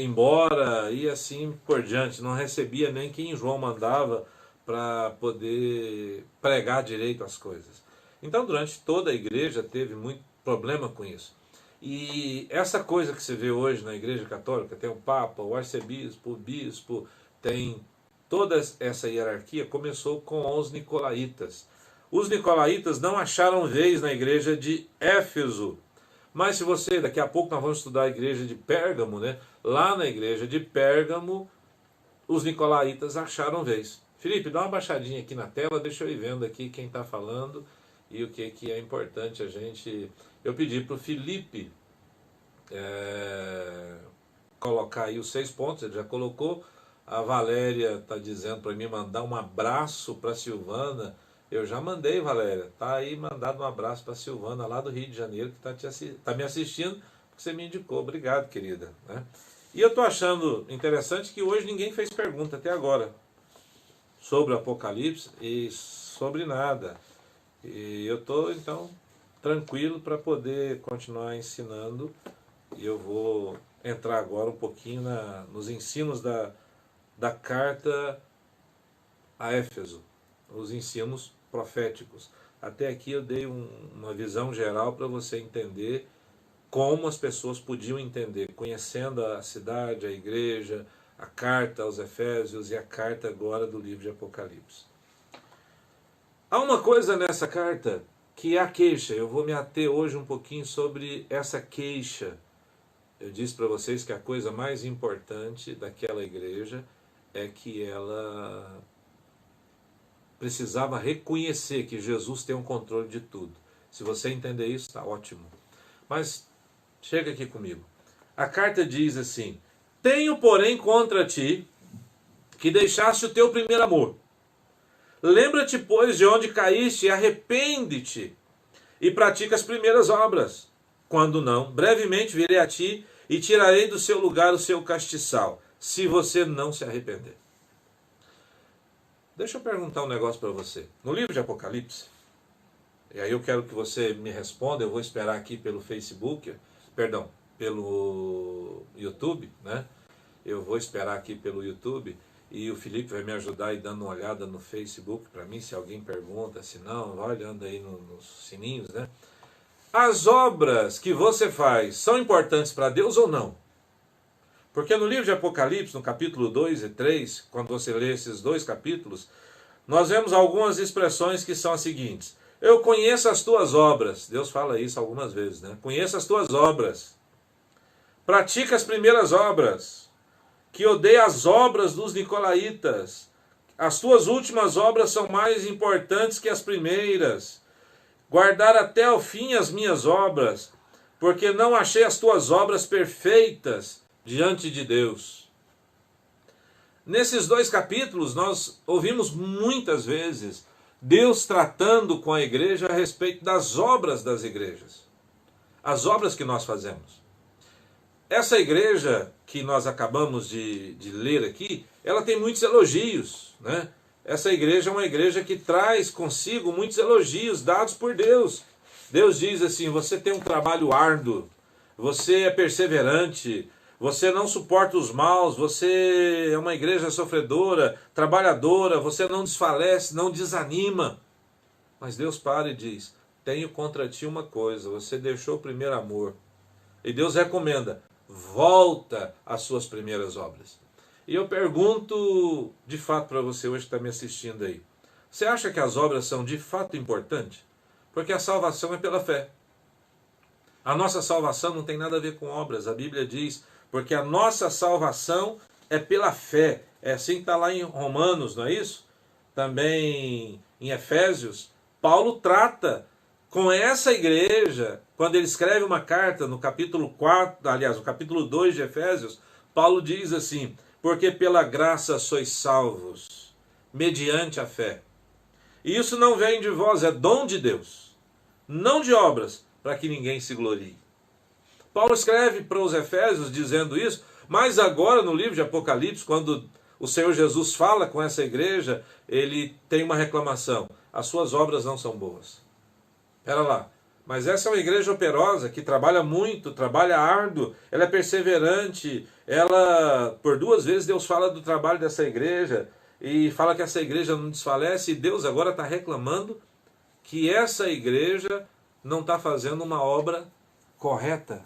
embora e assim por diante, não recebia nem quem João mandava para poder pregar direito as coisas. Então, durante toda a igreja teve muito problema com isso. E essa coisa que você vê hoje na Igreja Católica, tem o Papa, o Arcebispo, o Bispo, tem toda essa hierarquia, começou com os Nicolaítas. Os Nicolaítas não acharam vez na Igreja de Éfeso. Mas se você, daqui a pouco nós vamos estudar a Igreja de Pérgamo, né? Lá na Igreja de Pérgamo, os Nicolaítas acharam vez. Felipe, dá uma baixadinha aqui na tela, deixa eu ir vendo aqui quem está falando e o que é importante a gente... Eu pedi para o Felipe colocar aí os 6 pontos, ele já colocou. A Valéria está dizendo para mim mandar um abraço para a Silvana. Eu já mandei, Valéria. Está aí mandado um abraço para a Silvana, lá do Rio de Janeiro, que está me assistindo, porque você me indicou. Obrigado, querida. Né? E eu estou achando interessante que hoje ninguém fez pergunta até agora sobre o Apocalipse e sobre nada. E eu estou, então, tranquilo para poder continuar ensinando. E eu vou entrar agora um pouquinho nos ensinos da carta a Éfeso, os ensinos proféticos. Até aqui eu dei uma visão geral para você entender como as pessoas podiam entender, conhecendo a cidade, a igreja, a carta aos Efésios e a carta agora do livro de Apocalipse. Há uma coisa nessa carta que é a queixa. Eu vou me ater hoje um pouquinho sobre essa queixa. Eu disse para vocês que a coisa mais importante daquela igreja é que ela precisava reconhecer que Jesus tem um controle de tudo. Se você entender isso, está ótimo. Mas chega aqui comigo. A carta diz assim: tenho, porém, contra ti que deixaste o teu primeiro amor. Lembra-te, pois, de onde caíste e arrepende-te e pratica as primeiras obras. Quando não, brevemente virei a ti e tirarei do seu lugar o seu castiçal, se você não se arrepender. Deixa eu perguntar um negócio para você. No livro de Apocalipse, e aí eu quero que você me responda, eu vou esperar aqui pelo Facebook, pelo YouTube, né? Eu vou esperar aqui pelo YouTube e o Felipe vai me ajudar aí dando uma olhada no Facebook para mim, se alguém pergunta, se não, vai olhando aí nos sininhos, né? As obras que você faz são importantes para Deus ou não? Porque no livro de Apocalipse, no capítulo 2 e 3, quando você lê esses 2 capítulos, nós vemos algumas expressões que são as seguintes: eu conheço as tuas obras. Deus fala isso algumas vezes, né? Conheço as tuas obras. Pratica as primeiras obras. Que odeia as obras dos nicolaítas. As tuas últimas obras são mais importantes que as primeiras. Guardar até o fim as minhas obras, porque não achei as tuas obras perfeitas diante de Deus. Nesses 2 capítulos nós ouvimos muitas vezes Deus tratando com a igreja a respeito das obras das igrejas. As obras que nós fazemos. Essa igreja que nós acabamos de ler aqui, ela tem muitos elogios, né? Essa igreja é uma igreja que traz consigo muitos elogios dados por Deus. Deus diz assim: você tem um trabalho árduo, você é perseverante, você não suporta os maus, você é uma igreja sofredora, trabalhadora, você não desfalece, não desanima. Mas Deus para e diz: tenho contra ti uma coisa, você deixou o primeiro amor. E Deus recomenda: volta às suas primeiras obras. E eu pergunto de fato para você hoje que está me assistindo aí: você acha que as obras são de fato importantes? Porque a salvação é pela fé. A nossa salvação não tem nada a ver com obras. A Bíblia diz: porque a nossa salvação é pela fé. É assim que está lá em Romanos, não é isso? Também em Efésios, Paulo trata com essa igreja, quando ele escreve uma carta no capítulo 4, aliás, no capítulo 2 de Efésios, Paulo diz assim: porque pela graça sois salvos, mediante a fé. E isso não vem de vós, é dom de Deus, não de obras, para que ninguém se glorie. Paulo escreve para os Efésios dizendo isso, mas agora no livro de Apocalipse, quando o Senhor Jesus fala com essa igreja, ele tem uma reclamação: as suas obras não são boas. Espera lá, mas essa é uma igreja operosa, que trabalha muito, trabalha árduo, ela é perseverante, ela, por 2 vezes Deus fala do trabalho dessa igreja, e fala que essa igreja não desfalece, e Deus agora está reclamando que essa igreja não está fazendo uma obra correta.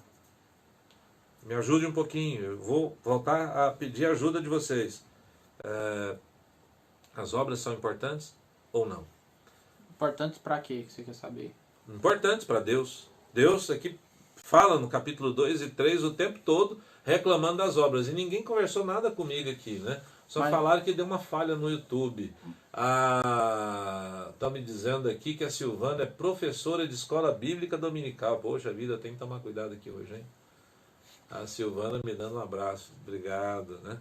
Me ajude um pouquinho, eu vou voltar a pedir ajuda de vocês. As obras são importantes ou não? Importantes para quê que você quer saber? Importantes para Deus. Deus aqui fala no capítulo 2 e 3 o tempo todo reclamando das obras. E ninguém conversou nada comigo aqui, né? Só falaram que deu uma falha no YouTube. Estão me dizendo aqui que a Silvana é professora de escola bíblica dominical. Poxa vida, eu tenho que tomar cuidado aqui hoje, hein? A Silvana me dando um abraço. Obrigado, né?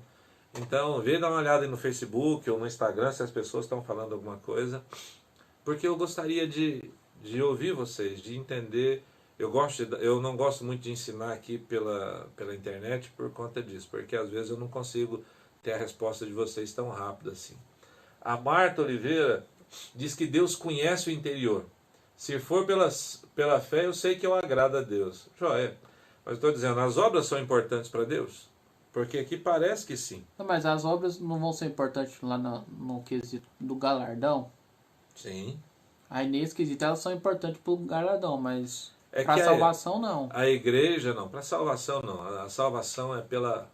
Então, vem dar uma olhada aí no Facebook ou no Instagram se as pessoas estão falando alguma coisa. Porque eu gostaria de ouvir vocês, de entender. Eu não gosto muito de ensinar aqui pela internet por conta disso, porque às vezes eu não consigo ter a resposta de vocês tão rápido assim. A Marta Oliveira diz que Deus conhece o interior. Se for pela fé, eu sei que eu agrado a Deus. Joia, mas estou dizendo, as obras são importantes para Deus? Porque aqui parece que sim. Não, mas as obras não vão ser importantes lá no quesito do galardão? Sim. Aí nesse quesito elas são importantes para o galardão, mas É para que a salvação não. A igreja não, para a salvação não. A salvação é pela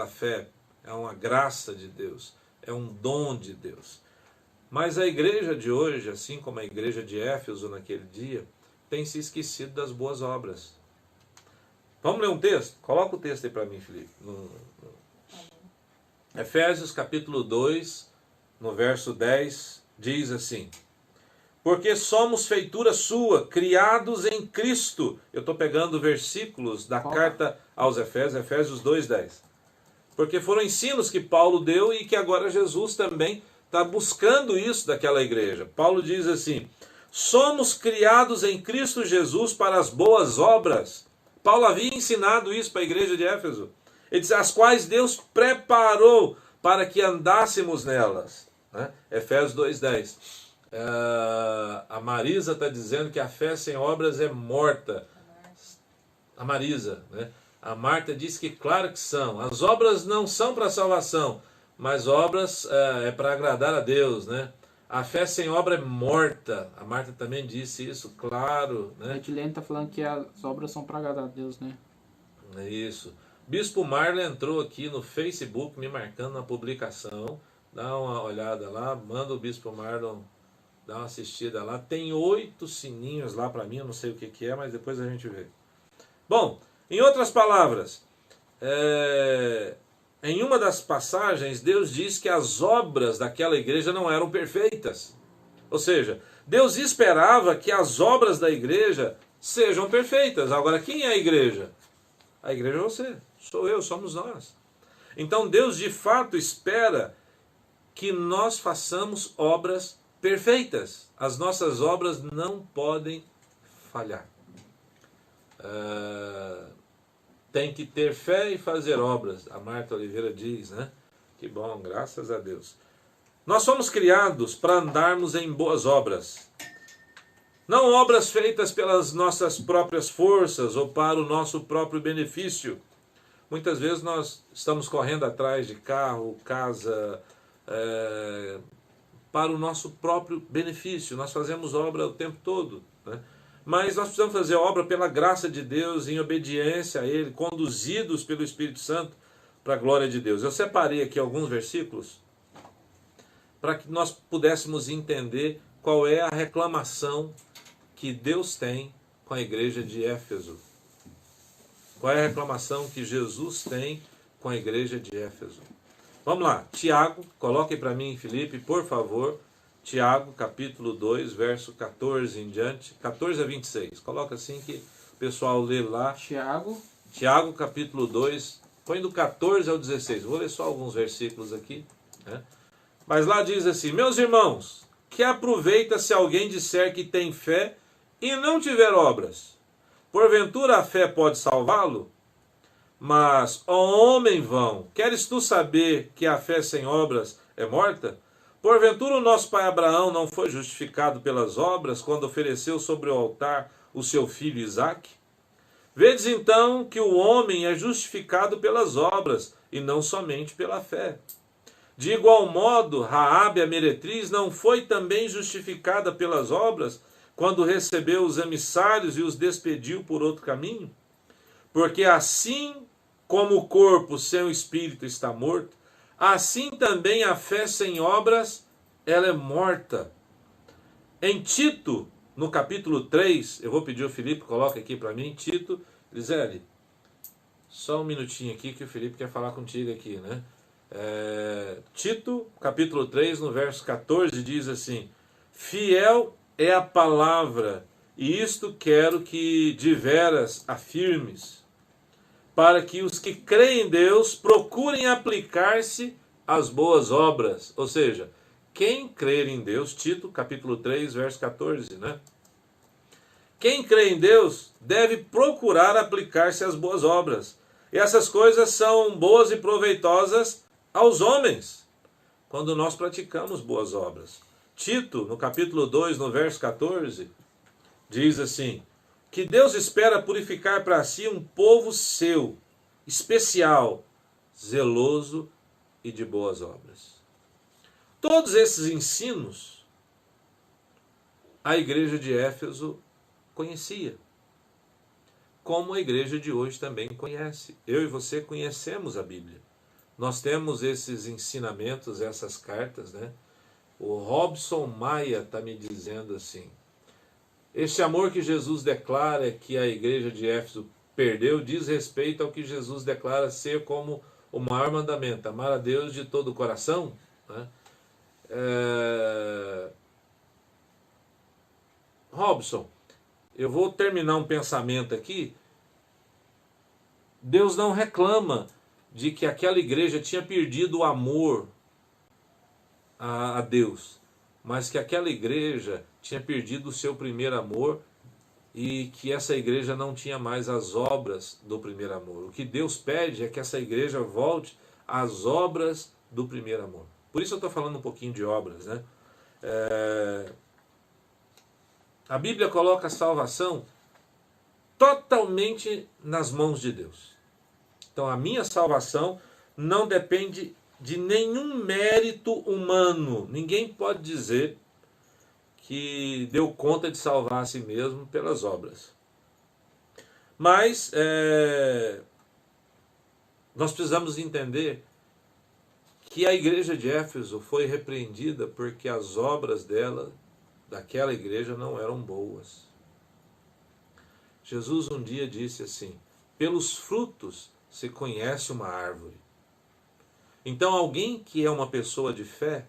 fé, é uma graça de Deus, é um dom de Deus. Mas a igreja de hoje, assim como a igreja de Éfeso naquele dia, tem se esquecido das boas obras. Vamos ler um texto? Coloca o texto aí para mim, Felipe. Efésios capítulo 2, no verso 10, diz assim: porque somos feitura sua, criados em Cristo. Eu estou pegando versículos da carta aos Efésios, Efésios 2:10. Porque foram ensinos que Paulo deu e que agora Jesus também está buscando isso daquela igreja. Paulo diz assim: somos criados em Cristo Jesus para as boas obras. Paulo havia ensinado isso para a igreja de Éfeso. Ele diz: as quais Deus preparou para que andássemos nelas. Né? Efésios 2:10. A Marisa está dizendo que a fé sem obras é morta. A Marisa, né? A Marta diz que claro que são. As obras não são para salvação, mas obras é para agradar a Deus, né? A fé sem obra é morta. A Marta também disse isso, claro, né? A Edilene está falando que as obras são para agradar a Deus, né? É isso. Bispo Marlon entrou aqui no Facebook me marcando na publicação. Dá uma olhada lá, manda o Bispo Marlon dar uma assistida lá. Tem 8 sininhos lá para mim, eu não sei o que é, mas depois a gente vê. Bom, em outras palavras, em uma das passagens, Deus diz que as obras daquela igreja não eram perfeitas. Ou seja, Deus esperava que as obras da igreja sejam perfeitas. Agora, quem é a igreja? A igreja é você, sou eu, somos nós. Então Deus de fato espera que nós façamos obras perfeitas. As nossas obras não podem falhar. Tem que ter fé e fazer obras. A Marta Oliveira diz, né? Que bom, graças a Deus. Nós somos criados para andarmos em boas obras. Não obras feitas pelas nossas próprias forças ou para o nosso próprio benefício. Muitas vezes nós estamos correndo atrás de carro, casa, para o nosso próprio benefício. Nós fazemos obra o tempo todo, né? Mas nós precisamos fazer obra pela graça de Deus, em obediência a Ele, conduzidos pelo Espírito Santo para a glória de Deus. Eu separei aqui alguns versículos para que nós pudéssemos entender qual é a reclamação que Deus tem com a igreja de Éfeso. Qual é a reclamação que Jesus tem com a igreja de Éfeso. Vamos lá, Tiago, coloque para mim, Felipe, por favor. Tiago, capítulo 2, verso 14 em diante, 14 a 26. Coloca assim que o pessoal lê lá. Tiago, capítulo 2, põe do 14 ao 16. Vou ler só alguns versículos aqui, né? Mas lá diz assim: meus irmãos, que aproveita se alguém disser que tem fé e não tiver obras? Porventura a fé pode salvá-lo? Mas, ó homem vão, queres tu saber que a fé sem obras é morta? Porventura o nosso pai Abraão não foi justificado pelas obras quando ofereceu sobre o altar o seu filho Isaque? Vedes então que o homem é justificado pelas obras e não somente pela fé. De igual modo, Raabe a meretriz não foi também justificada pelas obras quando recebeu os emissários e os despediu por outro caminho? Porque assim como o corpo sem o espírito está morto, assim também a fé sem obras, ela é morta. Em Tito, no capítulo 3, eu vou pedir ao Felipe, coloca aqui para mim, Tito, Lisele, só um minutinho aqui que o Felipe quer falar contigo aqui, né? Tito, capítulo 3, no verso 14, diz assim: fiel é a palavra, e isto quero que de veras afirmes, para que os que creem em Deus procurem aplicar-se às boas obras. Ou seja, quem crer em Deus, Tito, capítulo 3, verso 14, né? Quem crê em Deus deve procurar aplicar-se às boas obras. E essas coisas são boas e proveitosas aos homens, quando nós praticamos boas obras. Tito, no capítulo 2, no verso 14, diz assim: que Deus espera purificar para si um povo seu, especial, zeloso e de boas obras. Todos esses ensinos a igreja de Éfeso conhecia, como a igreja de hoje também conhece. Eu e você conhecemos a Bíblia. Nós temos esses ensinamentos, essas cartas, né? O Robson Maia está me dizendo assim: este amor que Jesus declara que a igreja de Éfeso perdeu diz respeito ao que Jesus declara ser como o maior mandamento, amar a Deus de todo o coração, né? Robson, eu vou terminar um pensamento aqui. Deus não reclama de que aquela igreja tinha perdido o amor a Deus, mas que aquela igreja tinha perdido o seu primeiro amor e que essa igreja não tinha mais as obras do primeiro amor. O que Deus pede é que essa igreja volte às obras do primeiro amor. Por isso eu estou falando um pouquinho de obras, né? A Bíblia coloca a salvação totalmente nas mãos de Deus. Então a minha salvação não depende de nenhum mérito humano. Ninguém pode dizer que deu conta de salvar a si mesmo pelas obras. Mas nós precisamos entender que a igreja de Éfeso foi repreendida porque as obras daquela igreja não eram boas. Jesus um dia disse assim: pelos frutos se conhece uma árvore. Então alguém que é uma pessoa de fé,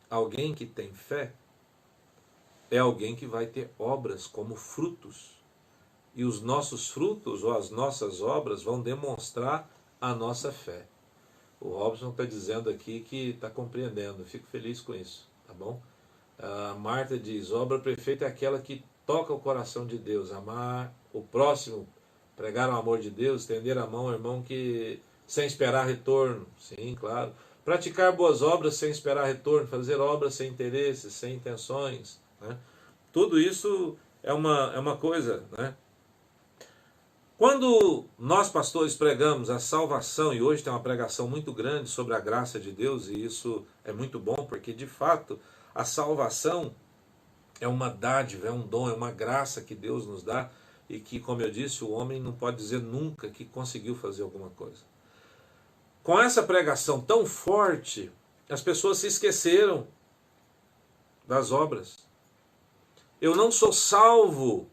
alguém que tem fé, é alguém que vai ter obras como frutos. E os nossos frutos ou as nossas obras vão demonstrar a nossa fé. O Robson está dizendo aqui que está compreendendo. Fico feliz com isso, tá bom? A Marta diz: obra perfeita é aquela que toca o coração de Deus. Amar o próximo, pregar o amor de Deus, estender a mão ao irmão que sem esperar retorno. Sim, claro. Praticar boas obras sem esperar retorno, fazer obras sem interesses, sem intenções, né? Tudo isso é uma coisa, né? Quando nós pastores pregamos a salvação, e hoje tem uma pregação muito grande sobre a graça de Deus, e isso é muito bom, porque de fato a salvação é uma dádiva, é um dom, é uma graça que Deus nos dá, e que, como eu disse, o homem não pode dizer nunca que conseguiu fazer alguma coisa. Com essa pregação tão forte, as pessoas se esqueceram das obras. Eu não sou salvo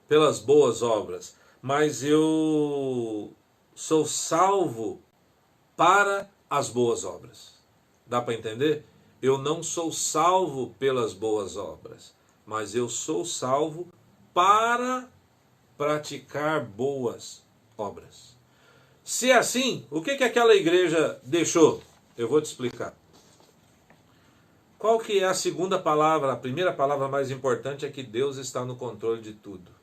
pelas boas obras, mas eu sou salvo para as boas obras. Dá para entender? Eu não sou salvo pelas boas obras, mas eu sou salvo para praticar boas obras. Se é assim, o que aquela igreja deixou? Eu vou te explicar. Qual que é a segunda palavra? A primeira palavra mais importante é que Deus está no controle de tudo.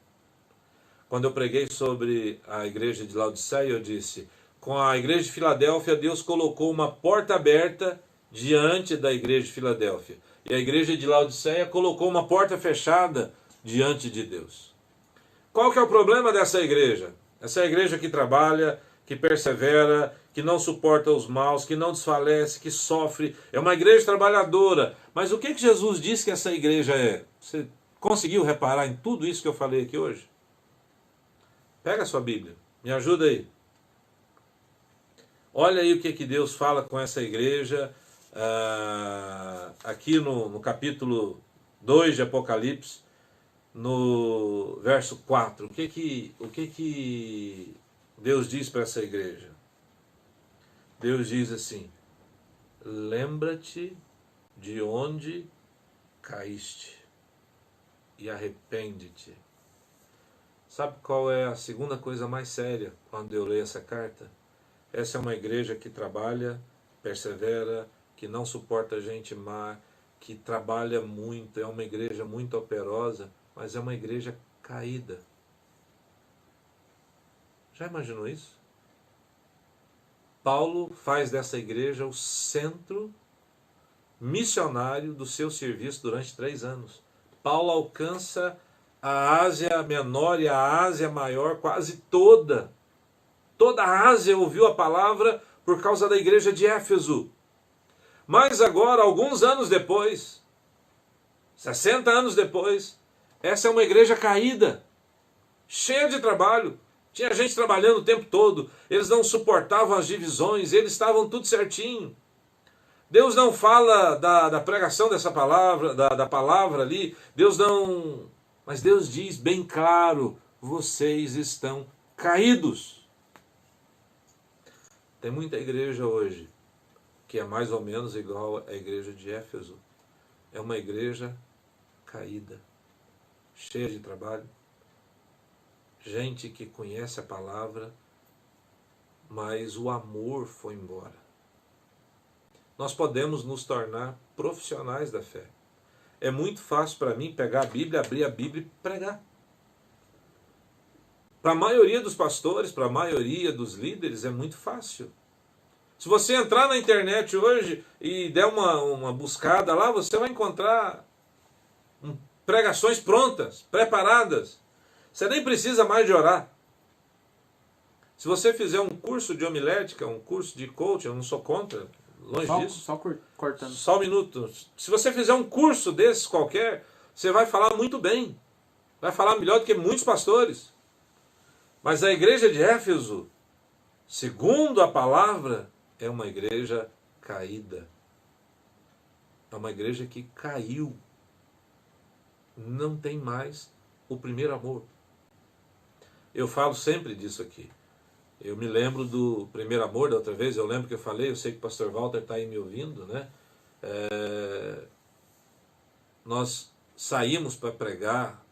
Quando eu preguei sobre a igreja de Laodiceia, eu disse, com a igreja de Filadélfia, Deus colocou uma porta aberta diante da igreja de Filadélfia. E a igreja de Laodiceia colocou uma porta fechada diante de Deus. Qual que é o problema dessa igreja? Essa igreja que trabalha, que persevera, que não suporta os maus, que não desfalece, que sofre. É uma igreja trabalhadora. Mas o que Jesus disse que essa igreja é? Você conseguiu reparar em tudo isso que eu falei aqui hoje? Pega a sua Bíblia, me ajuda aí. Olha aí o que Deus fala com essa igreja, aqui no capítulo 2 de Apocalipse, no verso 4. O que Deus diz para essa igreja? Deus diz assim, lembra-te de onde caíste e arrepende-te. Sabe qual é a segunda coisa mais séria quando eu leio essa carta? Essa é uma igreja que trabalha, persevera, que não suporta gente má, que trabalha muito, é uma igreja muito operosa, mas é uma igreja caída. Já imaginou isso? Paulo faz dessa igreja o centro missionário do seu serviço durante 3 anos. Paulo alcança a Ásia Menor e a Ásia Maior quase toda. Toda a Ásia ouviu a palavra por causa da igreja de Éfeso. Mas agora, alguns anos depois, 60 anos depois, essa é uma igreja caída, cheia de trabalho. Tinha gente trabalhando o tempo todo, eles não suportavam as divisões, eles estavam tudo certinho. Deus não fala da pregação dessa palavra, da palavra ali, Deus não... Mas Deus diz bem claro, vocês estão caídos. Tem muita igreja hoje que é mais ou menos igual à igreja de Éfeso. É uma igreja caída, cheia de trabalho, gente que conhece a palavra, mas o amor foi embora. Nós podemos nos tornar profissionais da fé. É muito fácil para mim pegar a Bíblia, abrir a Bíblia e pregar. Para a maioria dos pastores, para a maioria dos líderes, é muito fácil. Se você entrar na internet hoje e der uma buscada lá, você vai encontrar pregações prontas, preparadas. Você nem precisa mais de orar. Se você fizer um curso de homilética, um curso de coaching, eu não sou contra, longe disso. Só cortando. Só um minuto. Se você fizer um curso desses qualquer, você vai falar muito bem. Vai falar melhor do que muitos pastores. Mas a igreja de Éfeso, segundo a palavra, é uma igreja caída. É uma igreja que caiu. Não tem mais o primeiro amor. Eu falo sempre disso aqui. Eu me lembro do primeiro amor da outra vez, eu lembro que eu falei, eu sei que o pastor Walter está aí me ouvindo, né? Nós saímos para pregar,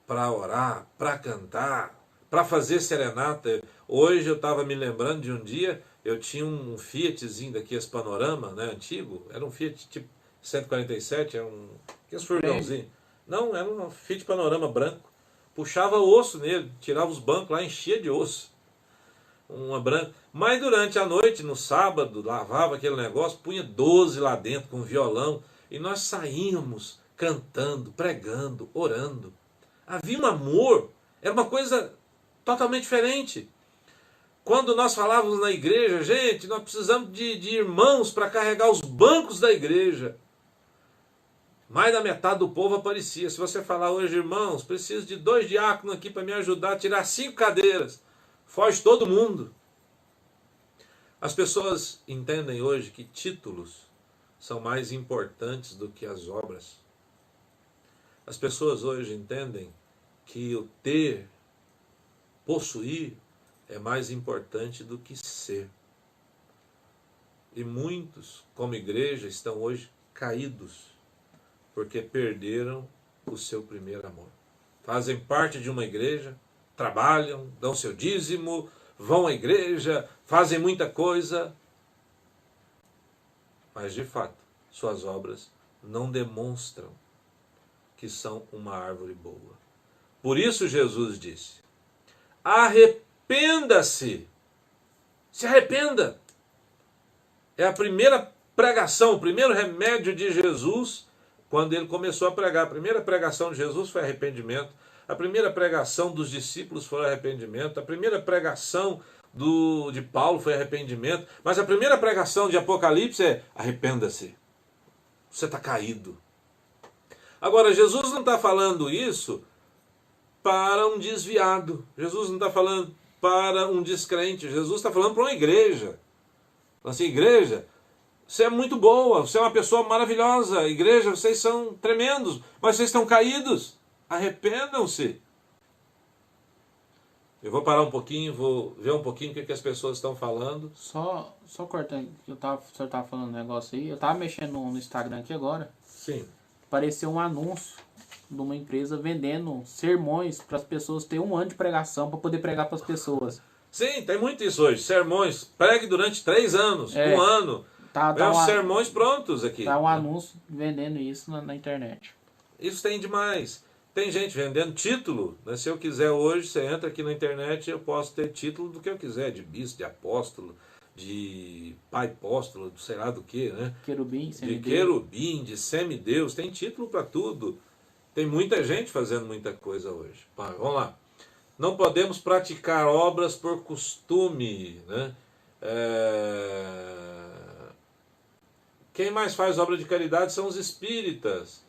para orar, para cantar, para fazer serenata. Hoje eu estava me lembrando de um dia, eu tinha um Fiatzinho daqueles Panorama, né, antigo, era um Fiat tipo 147, aqueles furgãozinho. Não, era um Fiat Panorama branco. Puxava osso nele, tirava os bancos lá, enchia de osso. Uma branca. Mas durante a noite, no sábado, lavava aquele negócio, punha 12 lá dentro com violão, e nós saímos cantando, pregando, orando. Havia um amor, era uma coisa totalmente diferente. Quando nós falávamos na igreja, gente, nós precisamos de irmãos para carregar os bancos da igreja. Mais da metade do povo aparecia. Se você falar hoje, irmãos, preciso de 2 diáconos aqui para me ajudar a tirar 5 cadeiras. Foge todo mundo. As pessoas entendem hoje que títulos são mais importantes do que as obras. As pessoas hoje entendem que o ter, possuir, é mais importante do que ser. E muitos, como igreja, estão hoje caídos, porque perderam o seu primeiro amor. Fazem parte de uma igreja, trabalham, dão seu dízimo, vão à igreja, fazem muita coisa, mas de fato, suas obras não demonstram que são uma árvore boa. Por isso Jesus disse, arrependa-se. Se arrependa. É a primeira pregação, o primeiro remédio de Jesus quando ele começou a pregar. A primeira pregação de Jesus foi arrependimento. A primeira pregação dos discípulos foi arrependimento. A primeira pregação de Paulo foi arrependimento. Mas a primeira pregação de Apocalipse é arrependa-se. Você está caído. Agora, Jesus não está falando isso para um desviado. Jesus não está falando para um descrente. Jesus está falando para uma igreja. Assim, igreja, você é muito boa, você é uma pessoa maravilhosa. Igreja, vocês são tremendos, mas vocês estão caídos. Arrependam-se. Eu vou parar um pouquinho, vou ver um pouquinho o que as pessoas estão falando. Só cortando, o senhor estava falando um negócio aí. Eu estava mexendo no Instagram aqui agora. Sim. Apareceu um anúncio de uma empresa vendendo sermões para as pessoas ter um ano de pregação para poder pregar para as pessoas. Sim, tem muito isso hoje. Sermões, pregue durante 3 anos, um ano. Tá os sermões prontos aqui. Tá um anúncio vendendo isso na internet. Isso tem demais. Tem gente vendendo título, né? Se eu quiser hoje, você entra aqui na internet e eu posso ter título do que eu quiser, de bispo, de apóstolo, de pai apóstolo, de sei lá do que, né? Querubim, de querubim, de semideus, tem título para tudo. Tem muita gente fazendo muita coisa hoje. Vamos lá. Não podemos praticar obras por costume, né? Quem mais faz obra de caridade são os espíritas,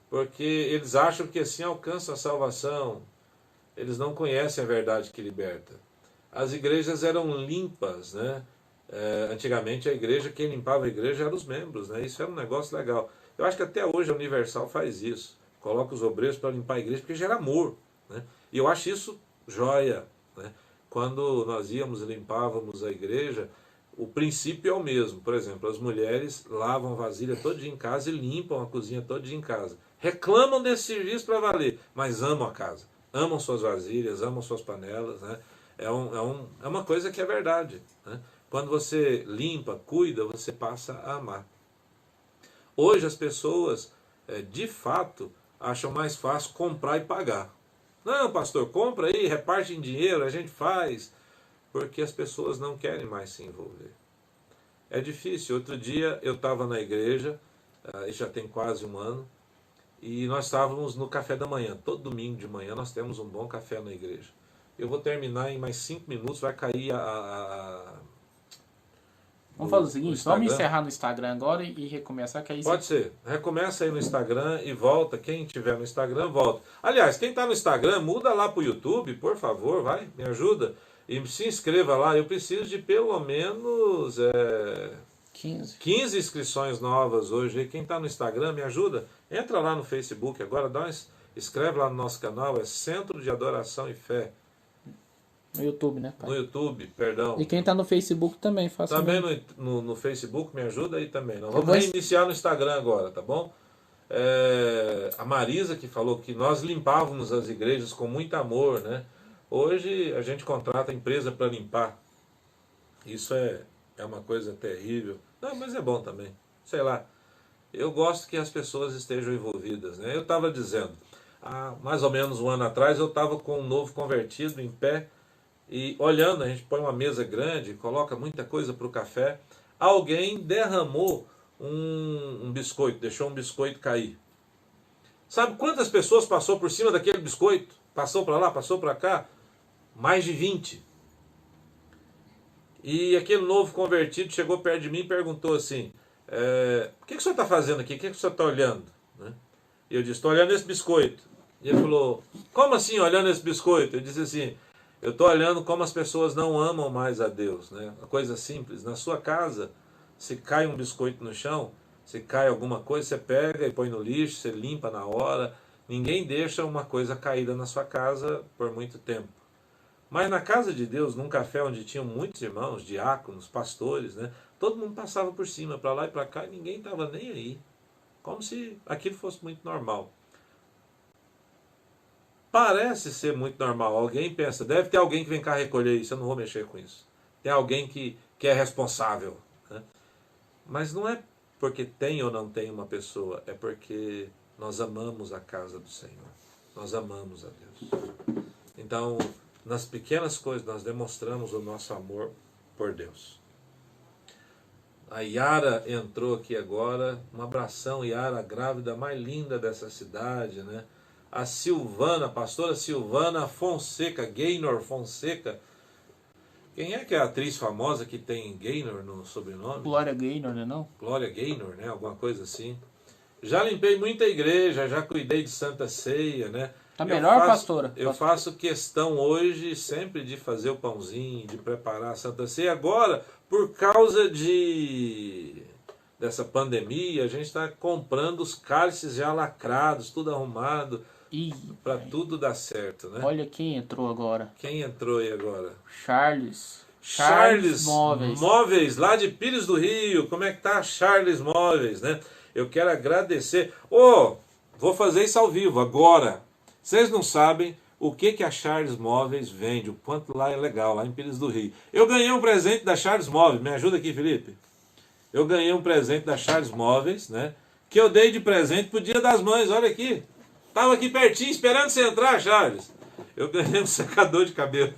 porque eles acham que assim alcançam a salvação. Eles não conhecem a verdade que liberta. As igrejas eram limpas, né? Antigamente a igreja, quem limpava a igreja eram os membros, né? Isso era um negócio legal. Eu acho que até hoje a Universal faz isso. Coloca os obreiros para limpar a igreja, porque gera amor, né? E eu acho isso joia, né? Quando nós íamos e limpávamos a igreja, o princípio é o mesmo. Por exemplo, as mulheres lavam a vasilha todo dia em casa e limpam a cozinha todo dia em casa. Reclamam desse serviço para valer, mas amam a casa. Amam suas vasilhas, amam suas panelas, né? É uma coisa que é verdade, né? Quando você limpa, cuida, você passa a amar. Hoje as pessoas, de fato, acham mais fácil comprar e pagar. Não, pastor, compra aí, reparte em dinheiro, a gente faz. Porque as pessoas não querem mais se envolver. É difícil. Outro dia eu estava na igreja, já tem quase um ano, e nós estávamos no café da manhã. Todo domingo de manhã nós temos um bom café na igreja. Eu vou terminar em mais 5 minutos, vai cair Vamos fazer o seguinte, vamos encerrar no Instagram agora e recomeçar. Que aí Pode ser. Recomeça aí no Instagram e volta. Quem tiver no Instagram, volta. Aliás, quem está no Instagram, muda lá para o YouTube, por favor, vai, me ajuda. E se inscreva lá. Eu preciso de pelo menos 15 inscrições novas hoje. Quem está no Instagram, me ajuda. Entra lá no Facebook agora, escreve lá no nosso canal, é Centro de Adoração e Fé. No YouTube, né, pai? No YouTube, perdão. E quem está no Facebook também, faça também no Facebook, me ajuda aí também. Nós vamos reiniciar no Instagram agora, tá bom? A Marisa que falou que nós limpávamos as igrejas com muito amor, né? Hoje a gente contrata a empresa para limpar. Isso é uma coisa terrível. Não, mas é bom também. Sei lá. Eu gosto que as pessoas estejam envolvidas, né? Eu estava dizendo, há mais ou menos um ano atrás, eu estava com um novo convertido em pé, e olhando, a gente põe uma mesa grande, coloca muita coisa para o café. Alguém derramou um biscoito, deixou um biscoito cair. Sabe quantas pessoas passou por cima daquele biscoito? Passou para lá, passou para cá? Mais de 20. E aquele novo convertido chegou perto de mim e perguntou assim, o que o senhor está fazendo aqui? O que o senhor está olhando? Né? E eu disse, estou olhando esse biscoito. E ele falou, como assim olhando esse biscoito? Eu disse assim, eu estou olhando como as pessoas não amam mais a Deus, né? Uma coisa simples. Na sua casa, se cai um biscoito no chão, se cai alguma coisa, você pega e põe no lixo, você limpa na hora. Ninguém deixa uma coisa caída na sua casa por muito tempo. Mas na casa de Deus, num café onde tinham muitos irmãos, diáconos, pastores, né? Todo mundo passava por cima, para lá e para cá, e ninguém estava nem aí. Como se aquilo fosse muito normal. Parece ser muito normal. Alguém pensa, deve ter alguém que vem cá recolher isso, eu não vou mexer com isso. Tem alguém que é responsável. Né? Mas não é porque tem ou não tem uma pessoa, é porque nós amamos a casa do Senhor. Nós amamos a Deus. Então, nas pequenas coisas nós demonstramos o nosso amor por Deus. A Yara entrou aqui agora, um abração, Yara, a grávida mais linda dessa cidade, né? A Silvana, a pastora Silvana Fonseca, Gaynor Fonseca. Quem é que é a atriz famosa que tem Gaynor no sobrenome? Glória Gaynor, né não? Glória Gaynor, né? Alguma coisa assim. Já limpei muita igreja, já cuidei de Santa Ceia, né? Tá melhor, pastora? Eu faço questão hoje sempre de fazer o pãozinho, de preparar a Santa Ceia. Agora, por causa dessa pandemia, a gente está comprando os cálices já lacrados, tudo arrumado, para tudo dar certo, né? Olha quem entrou agora. Quem entrou aí agora? Charles Móveis. Móveis, lá de Pires do Rio. Como é que tá Charles Móveis, né? Eu quero agradecer. Vou fazer isso ao vivo agora. Vocês não sabem o que a Charles Móveis vende, o quanto lá é legal, lá em Pires do Rio. Eu ganhei um presente da Charles Móveis, me ajuda aqui, Felipe. Eu ganhei um presente da Charles Móveis, né? Que eu dei de presente pro Dia das Mães, olha aqui. Tava aqui pertinho, esperando você entrar, Charles. Eu ganhei um secador de cabelo.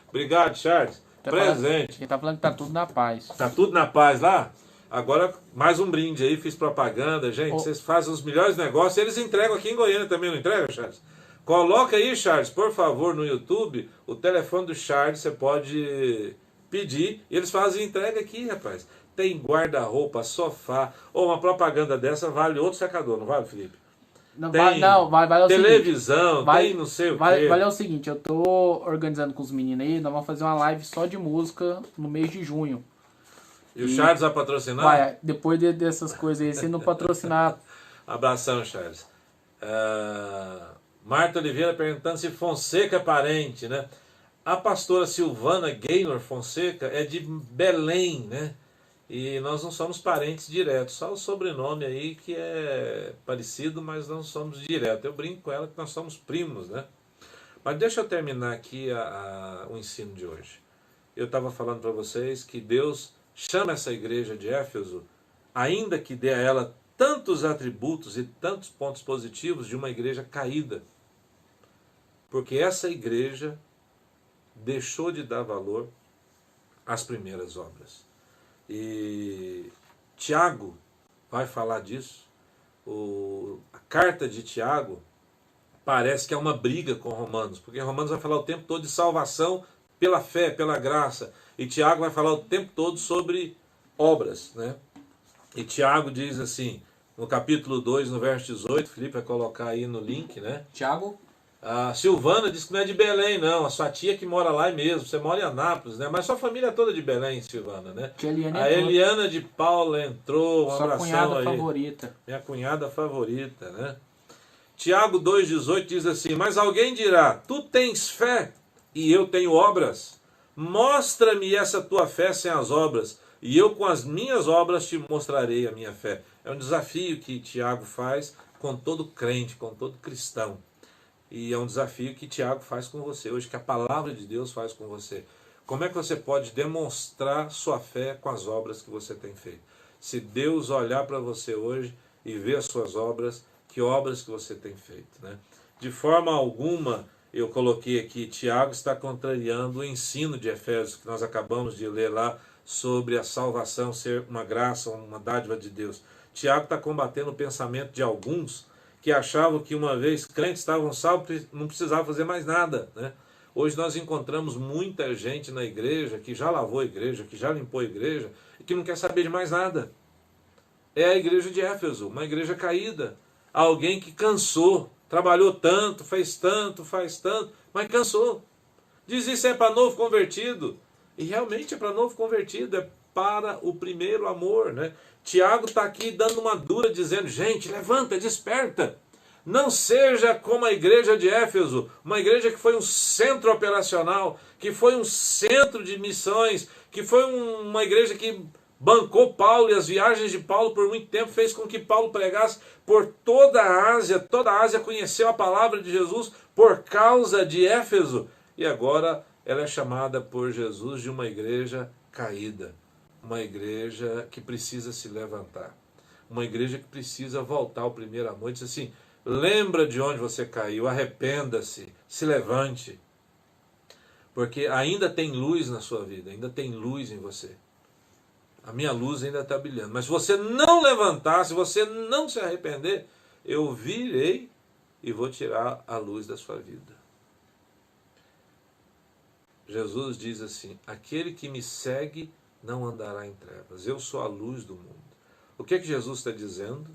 Obrigado, Charles. Presente. Ele tá falando que tá tudo na paz. Tá tudo na paz lá? Agora, mais um brinde aí, fiz propaganda. Gente, vocês fazem os melhores negócios. Eles entregam aqui em Goiânia também, não entregam, Charles? Coloca aí, Charles, por favor, no YouTube, o telefone do Charles, você pode pedir. Eles fazem entrega aqui, rapaz. Tem guarda-roupa, sofá. Uma propaganda dessa vale outro secador, não vale, Felipe? Vale televisão, tem não sei o quê. Vale o seguinte, eu tô organizando com os meninos aí, nós vamos fazer uma live só de música no mês de junho. E o Charles vai patrocinar? Vai, depois dessas coisas aí, se não patrocinar... Abração, Charles. Marta Oliveira perguntando se Fonseca é parente, né? A pastora Silvana Gaynor Fonseca é de Belém, né? E nós não somos parentes diretos, só o sobrenome aí que é parecido, mas não somos diretos. Eu brinco com ela que nós somos primos, né? Mas deixa eu terminar aqui o ensino de hoje. Eu estava falando para vocês que Deus chama essa igreja de Éfeso, ainda que dê a ela tantos atributos e tantos pontos positivos de uma igreja caída. Porque essa igreja deixou de dar valor às primeiras obras. E Tiago vai falar disso. A carta de Tiago parece que é uma briga com Romanos, porque Romanos vai falar o tempo todo de salvação pela fé, pela graça. E Tiago vai falar o tempo todo sobre obras, né? E Tiago diz assim, no capítulo 2, no verso 18, Felipe vai colocar aí no link, né? Tiago? A Silvana diz que não é de Belém, não. A sua tia que mora lá mesmo. Você mora em Anápolis, né? Mas sua família é toda de Belém, Silvana, né? A Eliana de Paula entrou. Um abração aí. Sua cunhada favorita. Minha cunhada favorita, né? Tiago 2,18 diz assim, mas alguém dirá, tu tens fé e eu tenho obras. Mostra-me essa tua fé sem as obras, e eu com as minhas obras te mostrarei a minha fé. É um desafio que Tiago faz com todo crente, com todo cristão. E é um desafio que Tiago faz com você hoje, que a palavra de Deus faz com você. Como é que você pode demonstrar sua fé com as obras que você tem feito? Se Deus olhar para você hoje e ver as suas obras, que obras que você tem feito, né? De forma alguma, eu coloquei aqui, Tiago está contrariando o ensino de Efésios, que nós acabamos de ler lá, sobre a salvação ser uma graça, uma dádiva de Deus. Tiago está combatendo o pensamento de alguns que achavam que uma vez crentes estavam salvos, não precisavam fazer mais nada, né? Hoje nós encontramos muita gente na igreja que já lavou a igreja, que já limpou a igreja, e que não quer saber de mais nada. É a igreja de Éfeso, uma igreja caída. Alguém que cansou, trabalhou tanto, faz tanto, mas cansou. Diz isso é para novo convertido. E realmente é para novo convertido, é para o primeiro amor, né? Tiago está aqui dando uma dura, dizendo, gente, levanta, desperta. Não seja como a igreja de Éfeso, uma igreja que foi um centro operacional, que foi um centro de missões, que foi uma igreja que bancou Paulo e as viagens de Paulo por muito tempo, fez com que Paulo pregasse por toda a Ásia conheceu a palavra de Jesus por causa de Éfeso. E agora ela é chamada por Jesus de uma igreja caída. Uma igreja que precisa se levantar. Uma igreja que precisa voltar ao primeiro amor. Diz assim, lembra de onde você caiu, arrependa-se, se levante. Porque ainda tem luz na sua vida, ainda tem luz em você. A minha luz ainda está brilhando. Mas se você não levantar, se você não se arrepender, eu virei e vou tirar a luz da sua vida. Jesus diz assim: aquele que me segue não andará em trevas. Eu sou a luz do mundo. O que Jesus está dizendo?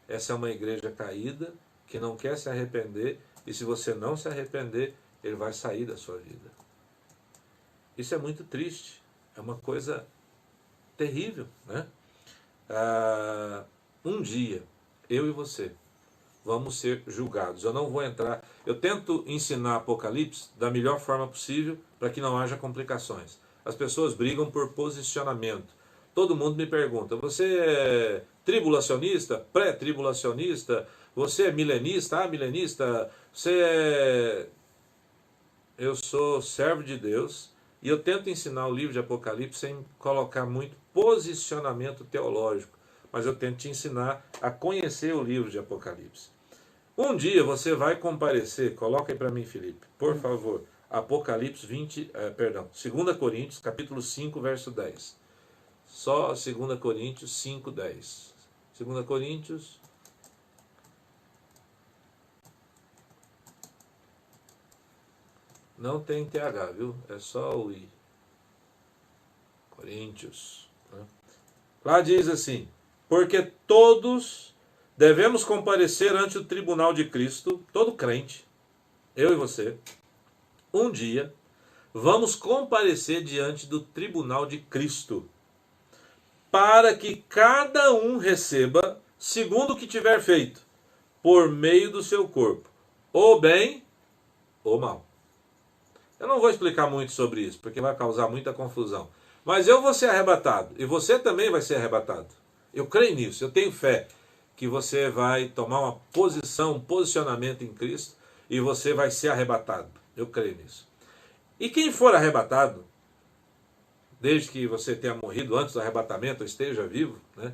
Essa é uma igreja caída, que não quer se arrepender, e se você não se arrepender, ele vai sair da sua vida. Isso é muito triste, é uma coisa terrível, né? Um dia, eu e você vamos ser julgados. Eu não vou entrar, eu tento ensinar Apocalipse da melhor forma possível para que não haja complicações. As pessoas brigam por posicionamento. Todo mundo me pergunta: você é tribulacionista, pré-tribulacionista, você é milenista, milenista, você é... Eu sou servo de Deus e eu tento ensinar o livro de Apocalipse sem colocar muito posicionamento teológico, mas eu tento te ensinar a conhecer o livro de Apocalipse. Um dia você vai comparecer, coloca aí para mim, Felipe, por favor, Apocalipse 2 Coríntios, capítulo 5, verso 10. Só 2 Coríntios 5, 10. 2 Coríntios... Não tem TH, viu? É só o I. Coríntios. Né? Lá diz assim: porque todos devemos comparecer ante o tribunal de Cristo, todo crente, eu e você, um dia, vamos comparecer diante do tribunal de Cristo, para que cada um receba segundo o que tiver feito, por meio do seu corpo, ou bem ou mal. Eu não vou explicar muito sobre isso, porque vai causar muita confusão. Mas eu vou ser arrebatado, e você também vai ser arrebatado. Eu creio nisso, eu tenho fé que você vai tomar uma posição, um posicionamento em Cristo, e você vai ser arrebatado. Eu creio nisso. E quem for arrebatado, desde que você tenha morrido antes do arrebatamento, ou esteja vivo, né,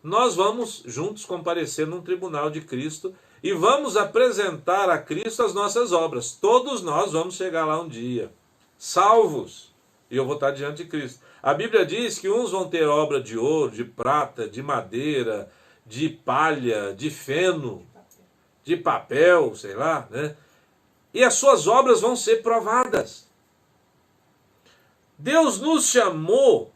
nós vamos juntos comparecer num tribunal de Cristo, e vamos apresentar a Cristo as nossas obras. Todos nós vamos chegar lá um dia, salvos, e eu vou estar diante de Cristo. A Bíblia diz que uns vão ter obra de ouro, de prata, de madeira, de palha, de feno, de papel, sei lá, né? E as suas obras vão ser provadas. Deus nos chamou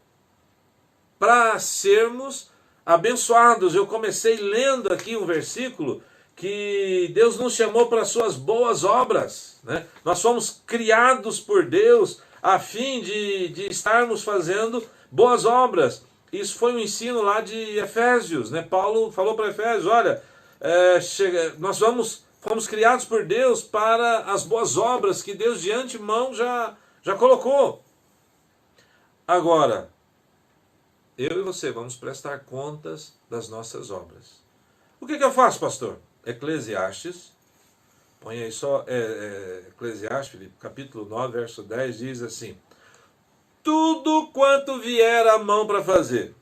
para sermos abençoados. Eu comecei lendo aqui um versículo que Deus nos chamou para as suas boas obras, né? Nós fomos criados por Deus a fim de estarmos fazendo boas obras. Isso foi um ensino lá de Efésios, né? Paulo falou para Efésios: olha, nós fomos criados por Deus para as boas obras que Deus de antemão já colocou. Agora, eu e você vamos prestar contas das nossas obras. O que eu faço, pastor? Eclesiastes, põe aí só Eclesiastes, Felipe, capítulo 9, verso 10, diz assim: tudo quanto vier a mão para fazer.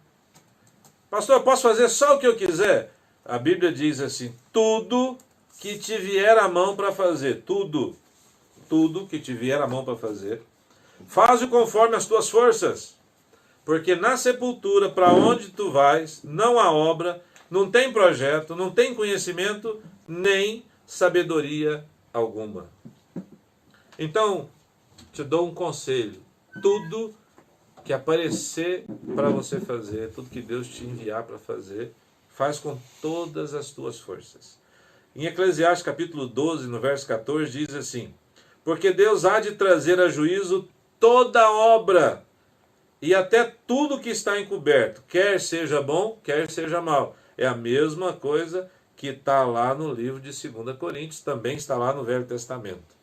Pastor, eu posso fazer só o que eu quiser? A Bíblia diz assim: tudo que te vier a mão para fazer, tudo que te vier a mão para fazer, faz-o conforme as tuas forças, porque na sepultura para onde tu vais, não há obra, não tem projeto, não tem conhecimento, nem sabedoria alguma. Então, te dou um conselho: tudo que aparecer para você fazer, tudo que Deus te enviar para fazer, faz com todas as tuas forças. Em Eclesiastes capítulo 12, no verso 14, diz assim: porque Deus há de trazer a juízo toda obra, e até tudo que está encoberto, quer seja bom, quer seja mal. É a mesma coisa que está lá no livro de 2 Coríntios, também está lá no Velho Testamento.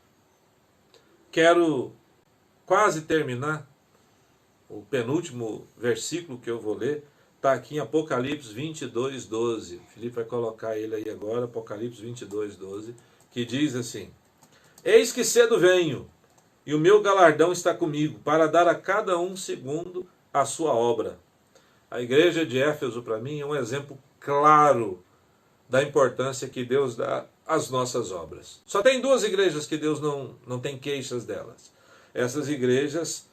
Quero quase terminar. O penúltimo versículo que eu vou ler está aqui em Apocalipse 22, 12. O Felipe vai colocar ele aí agora, Apocalipse 22, 12, que diz assim: eis que cedo venho, e o meu galardão está comigo, para dar a cada um segundo a sua obra. A igreja de Éfeso, para mim, é um exemplo claro da importância que Deus dá às nossas obras. Só tem duas igrejas que Deus não tem queixas delas. essas igrejas,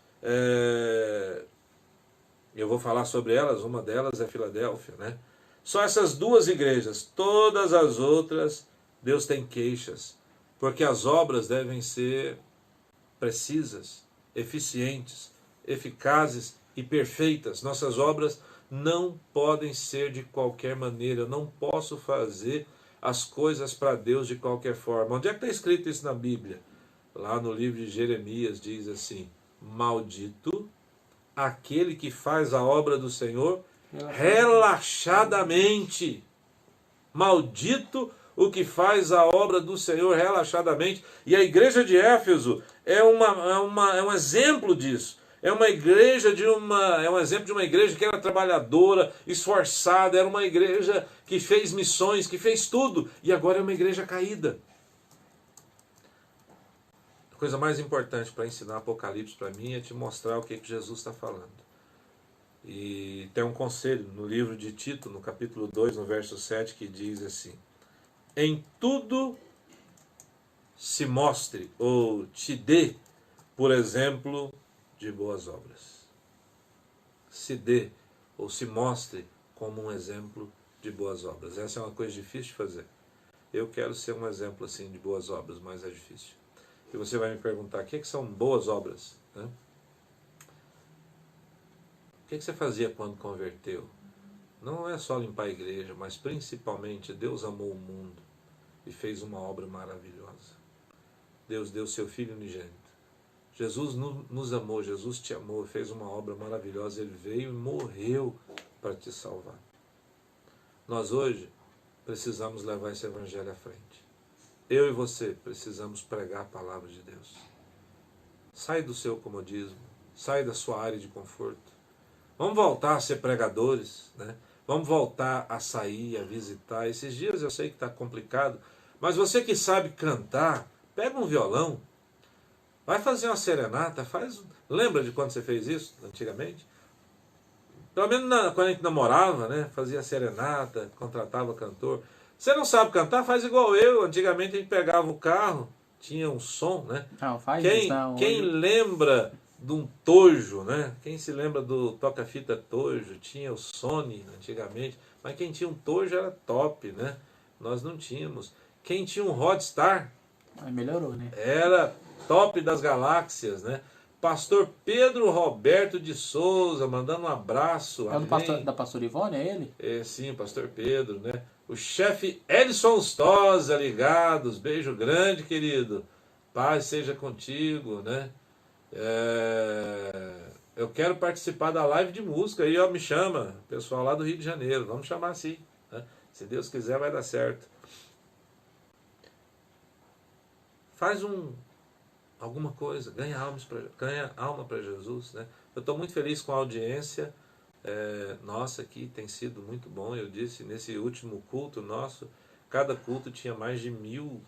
eu vou falar sobre elas, uma delas é Filadélfia, né? Só essas duas igrejas, todas as outras, Deus tem queixas, porque as obras devem ser precisas, eficientes, eficazes e perfeitas. Nossas obras não podem ser de qualquer maneira. Eu não posso fazer as coisas para Deus de qualquer forma. Onde é que está escrito isso na Bíblia? Lá no livro de Jeremias diz assim: maldito aquele que faz a obra do Senhor relaxadamente. Maldito o que faz a obra do Senhor relaxadamente. E a igreja de Éfeso é um exemplo disso. É um exemplo de uma igreja que era trabalhadora, esforçada, era uma igreja que fez missões, que fez tudo, e agora é uma igreja caída. A coisa mais importante para ensinar Apocalipse para mim é te mostrar o que Jesus está falando. E tem um conselho no livro de Tito, no capítulo 2, no verso 7, que diz assim: em tudo se mostre ou te dê, por exemplo, de boas obras. Se dê ou se mostre como um exemplo de boas obras. Essa é uma coisa difícil de fazer. Eu quero ser um exemplo assim de boas obras, mas é difícil. E você vai me perguntar, o que são boas obras? Né? O que você fazia quando converteu? Não é só limpar a igreja, mas principalmente Deus amou o mundo e fez uma obra maravilhosa. Deus deu seu Filho unigênito. Jesus nos amou, Jesus te amou, fez uma obra maravilhosa. Ele veio e morreu para te salvar. Nós hoje precisamos levar esse evangelho à frente. Eu e você precisamos pregar a palavra de Deus. Sai do seu comodismo, sai da sua área de conforto. Vamos voltar a ser pregadores, né? Vamos voltar a sair, a visitar. Esses dias eu sei que está complicado, mas você que sabe cantar, pega um violão, vai fazer uma serenata, lembra de quando você fez isso antigamente? Pelo menos quando a gente namorava, né? Fazia serenata, contratava cantor. Você não sabe cantar? Faz igual eu. Antigamente a gente pegava o carro, tinha um som, né? Não, faz isso, não. Quem lembra de um Tojo, né? Quem se lembra do toca-fita Tojo? Tinha o Sony antigamente, mas quem tinha um Tojo era top, né? Nós não tínhamos. Quem tinha um Rodstar Aí melhorou, né? era top das galáxias, né? Pastor Pedro Roberto de Souza, mandando um abraço. É o da pastora Ivone, é ele? Sim, pastor Pedro, né? O chefe Edson Stosa, ligados. Beijo grande, querido. Paz seja contigo, né? Eu quero participar da live de música. Aí, ó, me chama. Pessoal lá do Rio de Janeiro. Vamos chamar assim, né? Se Deus quiser, vai dar certo. Faz alguma coisa, ganha alma para Jesus, né? Eu estou muito feliz com a audiência nossa aqui, tem sido muito bom. Eu disse, nesse último culto nosso, cada culto tinha mais de 1000.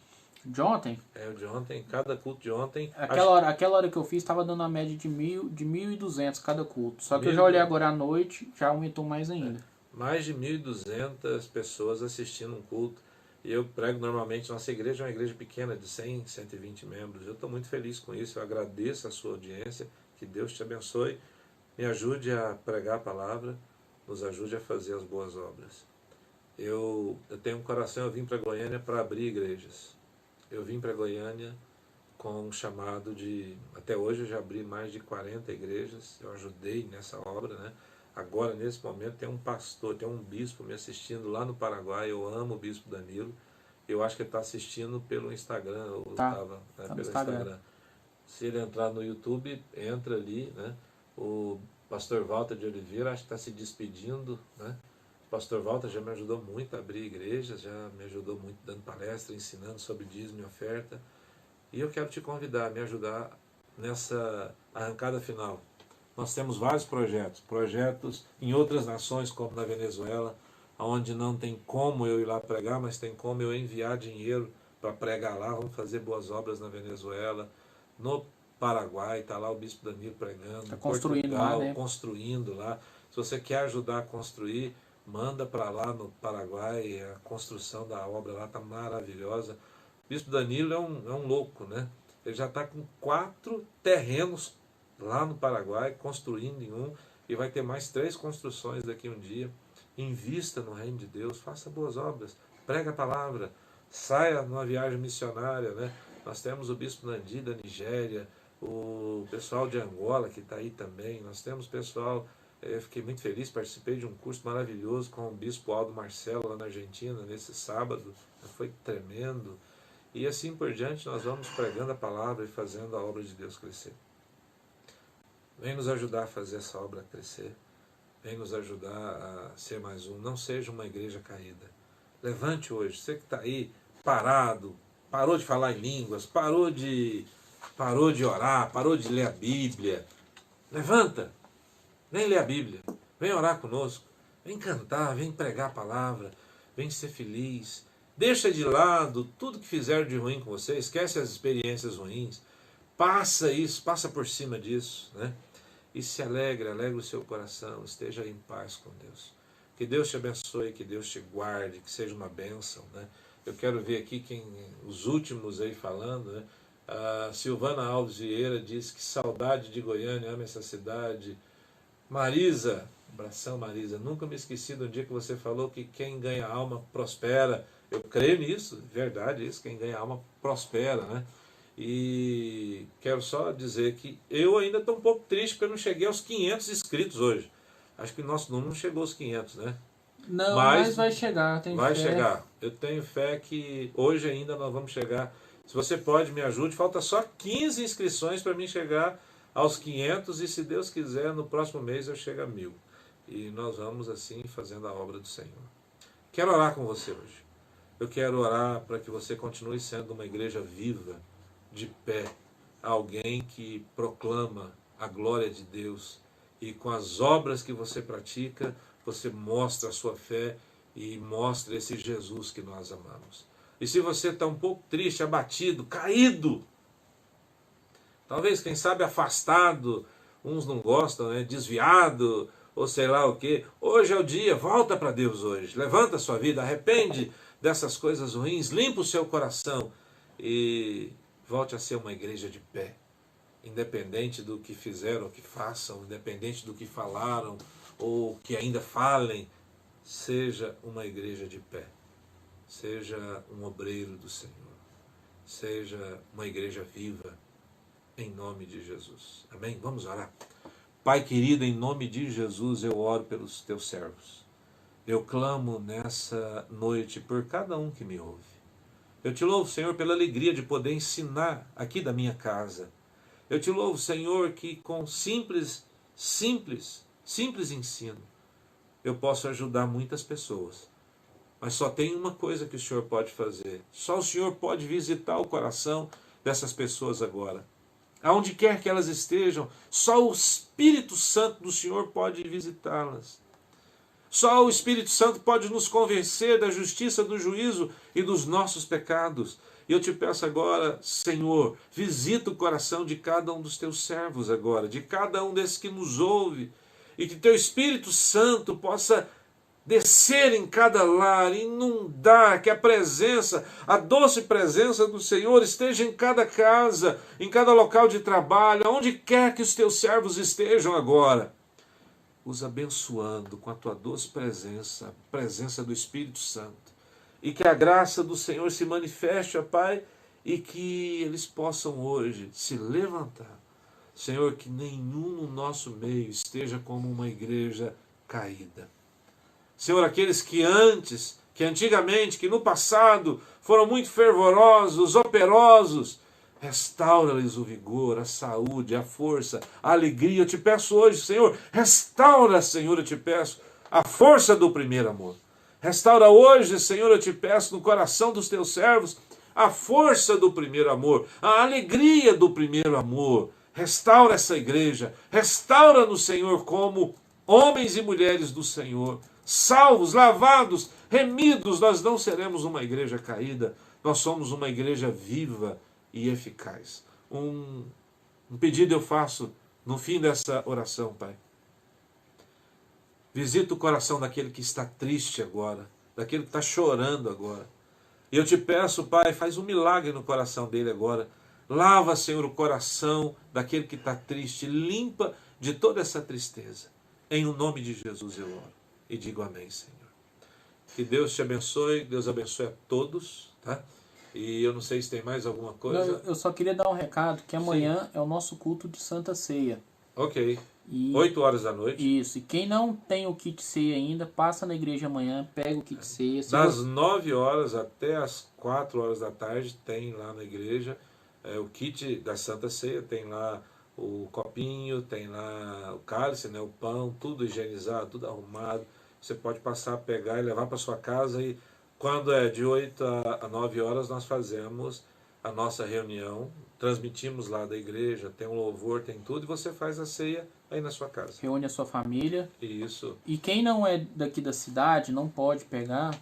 De ontem? O de ontem, cada culto de ontem. Aquela hora que eu fiz estava dando a média de 1.200 cada culto. Só que eu já olhei agora à noite, já aumentou mais ainda. Mais de 1.200 pessoas assistindo um culto. E eu prego normalmente, nossa igreja é uma igreja pequena de 100, 120 membros. Eu estou muito feliz com isso, eu agradeço a sua audiência, que Deus te abençoe, me ajude a pregar a palavra, nos ajude a fazer as boas obras. Eu tenho um coração, eu vim para Goiânia para abrir igrejas. Eu vim para Goiânia com um chamado até hoje eu já abri mais de 40 igrejas, eu ajudei nessa obra, né? Agora, nesse momento, tem um pastor, tem um bispo me assistindo lá no Paraguai. Eu amo o bispo Danilo. Eu acho que ele está assistindo pelo Instagram. Tá Pelo Instagram. Se ele entrar no YouTube, entra ali, né? O pastor Walter de Oliveira, acho que está se despedindo, né? O pastor Walter já me ajudou muito a abrir igrejas, já me ajudou muito dando palestra, ensinando sobre dízimo e oferta. E eu quero te convidar a me ajudar nessa arrancada final. Nós temos vários projetos em outras nações, como na Venezuela, onde não tem como eu ir lá pregar, mas tem como eu enviar dinheiro para pregar lá. Vamos fazer boas obras na Venezuela. No Paraguai, está lá o bispo Danilo pregando. Está construindo Portugal, lá, né? construindo lá. Se você quer ajudar a construir, manda para lá no Paraguai. A construção da obra lá está maravilhosa. O bispo Danilo é um louco, né? Ele já está com 4 terrenos lá no Paraguai, construindo em um, e vai ter mais 3 construções daqui a um dia. Invista no reino de Deus, faça boas obras, prega a palavra, saia numa viagem missionária, né? Nós temos o Bispo Nandi da Nigéria, o pessoal de Angola que está aí também, nós temos pessoal, eu fiquei muito feliz, participei de um curso maravilhoso com o Bispo Aldo Marcelo lá na Argentina, nesse sábado, foi tremendo, e assim por diante nós vamos pregando a palavra e fazendo a obra de Deus crescer. Vem nos ajudar a fazer essa obra crescer, vem nos ajudar a ser mais um, não seja uma igreja caída. Levante hoje, você que está aí parado, parou de falar em línguas, parou de orar, parou de ler a Bíblia. Levanta, vem ler a Bíblia, vem orar conosco, vem cantar, vem pregar a palavra, vem ser feliz. Deixa de lado tudo que fizeram de ruim com você, esquece as experiências ruins, passa isso, passa por cima disso, né? E se alegre, alegre o seu coração, esteja em paz com Deus. Que Deus te abençoe, que Deus te guarde, que seja uma bênção, né? Eu quero ver aqui os últimos aí falando, né? A Silvana Alves Vieira diz que saudade de Goiânia, ama essa cidade. Marisa, abração Marisa, nunca me esqueci do dia que você falou que quem ganha alma prospera. Eu creio nisso, verdade isso, quem ganha alma prospera, né? E quero só dizer que eu ainda estou um pouco triste porque eu não cheguei aos 500 inscritos hoje. Acho que o nosso número não chegou aos 500, né? Não, mas vai chegar, tem fé. Vai chegar. Eu tenho fé que hoje ainda nós vamos chegar. Se você pode, me ajude. Falta só 15 inscrições para mim chegar aos 500 e se Deus quiser, no próximo mês eu chego a 1000. E nós vamos assim fazendo a obra do Senhor. Quero orar com você hoje. Eu quero orar para que você continue sendo uma igreja viva, de pé, alguém que proclama a glória de Deus e com as obras que você pratica, você mostra a sua fé e mostra esse Jesus que nós amamos. E se você está um pouco triste, abatido, caído, talvez, quem sabe, afastado, uns não gostam, né? Desviado, ou sei lá o que, hoje é o dia, volta para Deus hoje, levanta a sua vida, arrepende dessas coisas ruins, limpa o seu coração e volte a ser uma igreja de pé, independente do que fizeram, o que façam, independente do que falaram ou que ainda falem, seja uma igreja de pé, seja um obreiro do Senhor, seja uma igreja viva, em nome de Jesus. Amém? Vamos orar. Pai querido, em nome de Jesus eu oro pelos teus servos. Eu clamo nessa noite por cada um que me ouve. Eu te louvo, Senhor, pela alegria de poder ensinar aqui da minha casa. Eu te louvo, Senhor, que com simples ensino, eu posso ajudar muitas pessoas. Mas só tem uma coisa que o Senhor pode fazer. Só o Senhor pode visitar o coração dessas pessoas agora. Aonde quer que elas estejam, só o Espírito Santo do Senhor pode visitá-las. Só o Espírito Santo pode nos convencer da justiça, do juízo e dos nossos pecados. E eu te peço agora, Senhor, visita o coração de cada um dos teus servos agora, de cada um desses que nos ouve, e que teu Espírito Santo possa descer em cada lar, inundar, que a presença, a doce presença do Senhor esteja em cada casa, em cada local de trabalho, aonde quer que os teus servos estejam agora, os abençoando com a tua doce presença, a presença do Espírito Santo, e que a graça do Senhor se manifeste, ó Pai, e que eles possam hoje se levantar. Senhor, que nenhum no nosso meio esteja como uma igreja caída. Senhor, aqueles que antigamente, que no passado foram muito fervorosos, operosos, restaura-lhes o vigor, a saúde, a força, a alegria. Eu te peço hoje, Senhor, restaura, Senhor, eu te peço, a força do primeiro amor. Restaura hoje, Senhor, eu te peço, no coração dos teus servos, a força do primeiro amor, a alegria do primeiro amor. Restaura essa igreja, restaura-nos, Senhor, como homens e mulheres do Senhor, salvos, lavados, remidos. Nós não seremos uma igreja caída, nós somos uma igreja viva e eficaz. Um pedido eu faço no fim dessa oração, Pai. Visita o coração daquele que está triste agora, daquele que está chorando agora. E eu te peço, Pai, faz um milagre no coração dele agora. Lava, Senhor, o coração daquele que está triste. Limpa de toda essa tristeza. Em o nome de Jesus eu oro. E digo amém, Senhor. Que Deus te abençoe. Deus abençoe a todos. Tá? E eu não sei se tem mais alguma coisa. Eu só queria dar um recado que amanhã é o nosso culto de Santa Ceia. Ok. E 8 horas da noite. isso. E quem não tem o kit ceia ainda, passa na igreja amanhã, pega o kit ceia. Das 9 horas até as 4 horas da tarde tem lá na igreja o kit da Santa Ceia, tem lá o copinho, tem lá o cálice, né, o pão, tudo higienizado, tudo arrumado. Você pode passar, pegar e levar para sua casa, e quando é de 8 a 9 horas nós fazemos a nossa reunião, transmitimos lá da igreja, tem um louvor, tem tudo, e você faz a ceia aí na sua casa. Reúne a sua família. Isso. E quem não é daqui da cidade, não pode pegar,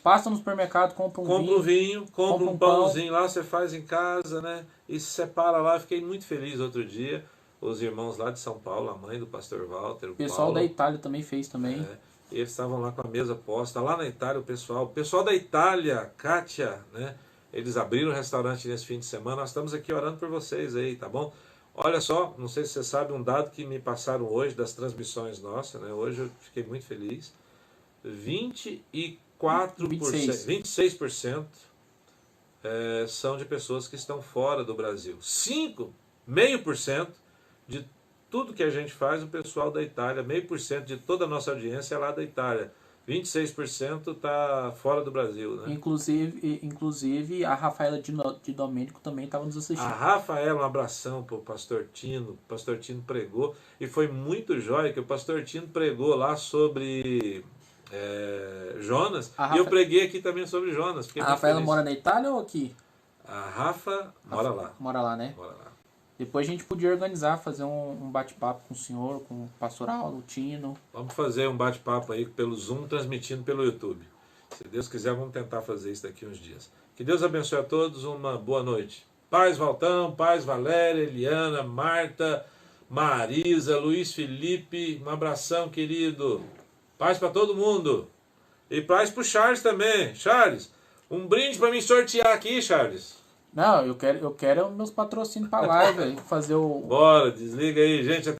passa no supermercado, compra um vinho, compra um pãozinho lá, você faz em casa, né? E se separa lá. Fiquei muito feliz outro dia. Os irmãos lá de São Paulo, a mãe do pastor Walter, o pessoal Paulo, da Itália também fez também. Eles estavam lá com a mesa posta. Lá na Itália, o pessoal da Itália, Kátia, né? Eles abriram o restaurante nesse fim de semana. Nós estamos aqui orando por vocês aí, tá bom? Olha só, não sei se você sabe um dado que me passaram hoje das transmissões nossas, né? Hoje eu fiquei muito feliz. 26% são de pessoas que estão fora do Brasil. 0,5% de tudo que a gente faz, o pessoal da Itália, 0,5% de toda a nossa audiência é lá da Itália. 26% está fora do Brasil, né? Inclusive a Rafaela de Domênico também estava nos assistindo. A Rafaela, um abração para o pastor Tino. O pastor Tino pregou e foi muito jóia que o pastor Tino pregou lá sobre Jonas. E eu preguei aqui também sobre Jonas. A Rafaela mora na Itália ou aqui? A Rafa mora lá. Mora lá, né? Mora lá. Depois a gente podia organizar, fazer um bate-papo com o senhor, com o pastor Aldo, o Tino. Vamos fazer um bate-papo aí pelo Zoom, transmitindo pelo YouTube. Se Deus quiser, vamos tentar fazer isso daqui uns dias. Que Deus abençoe a todos, uma boa noite. Paz Valtão, paz Valéria, Eliana, Marta, Marisa, Luiz Felipe, um abração, querido. Paz para todo mundo. E paz pro Charles também. Charles, um brinde para me sortear aqui, Charles. Não, eu quero meus patrocínios para live, fazer o... Bora, desliga aí, gente.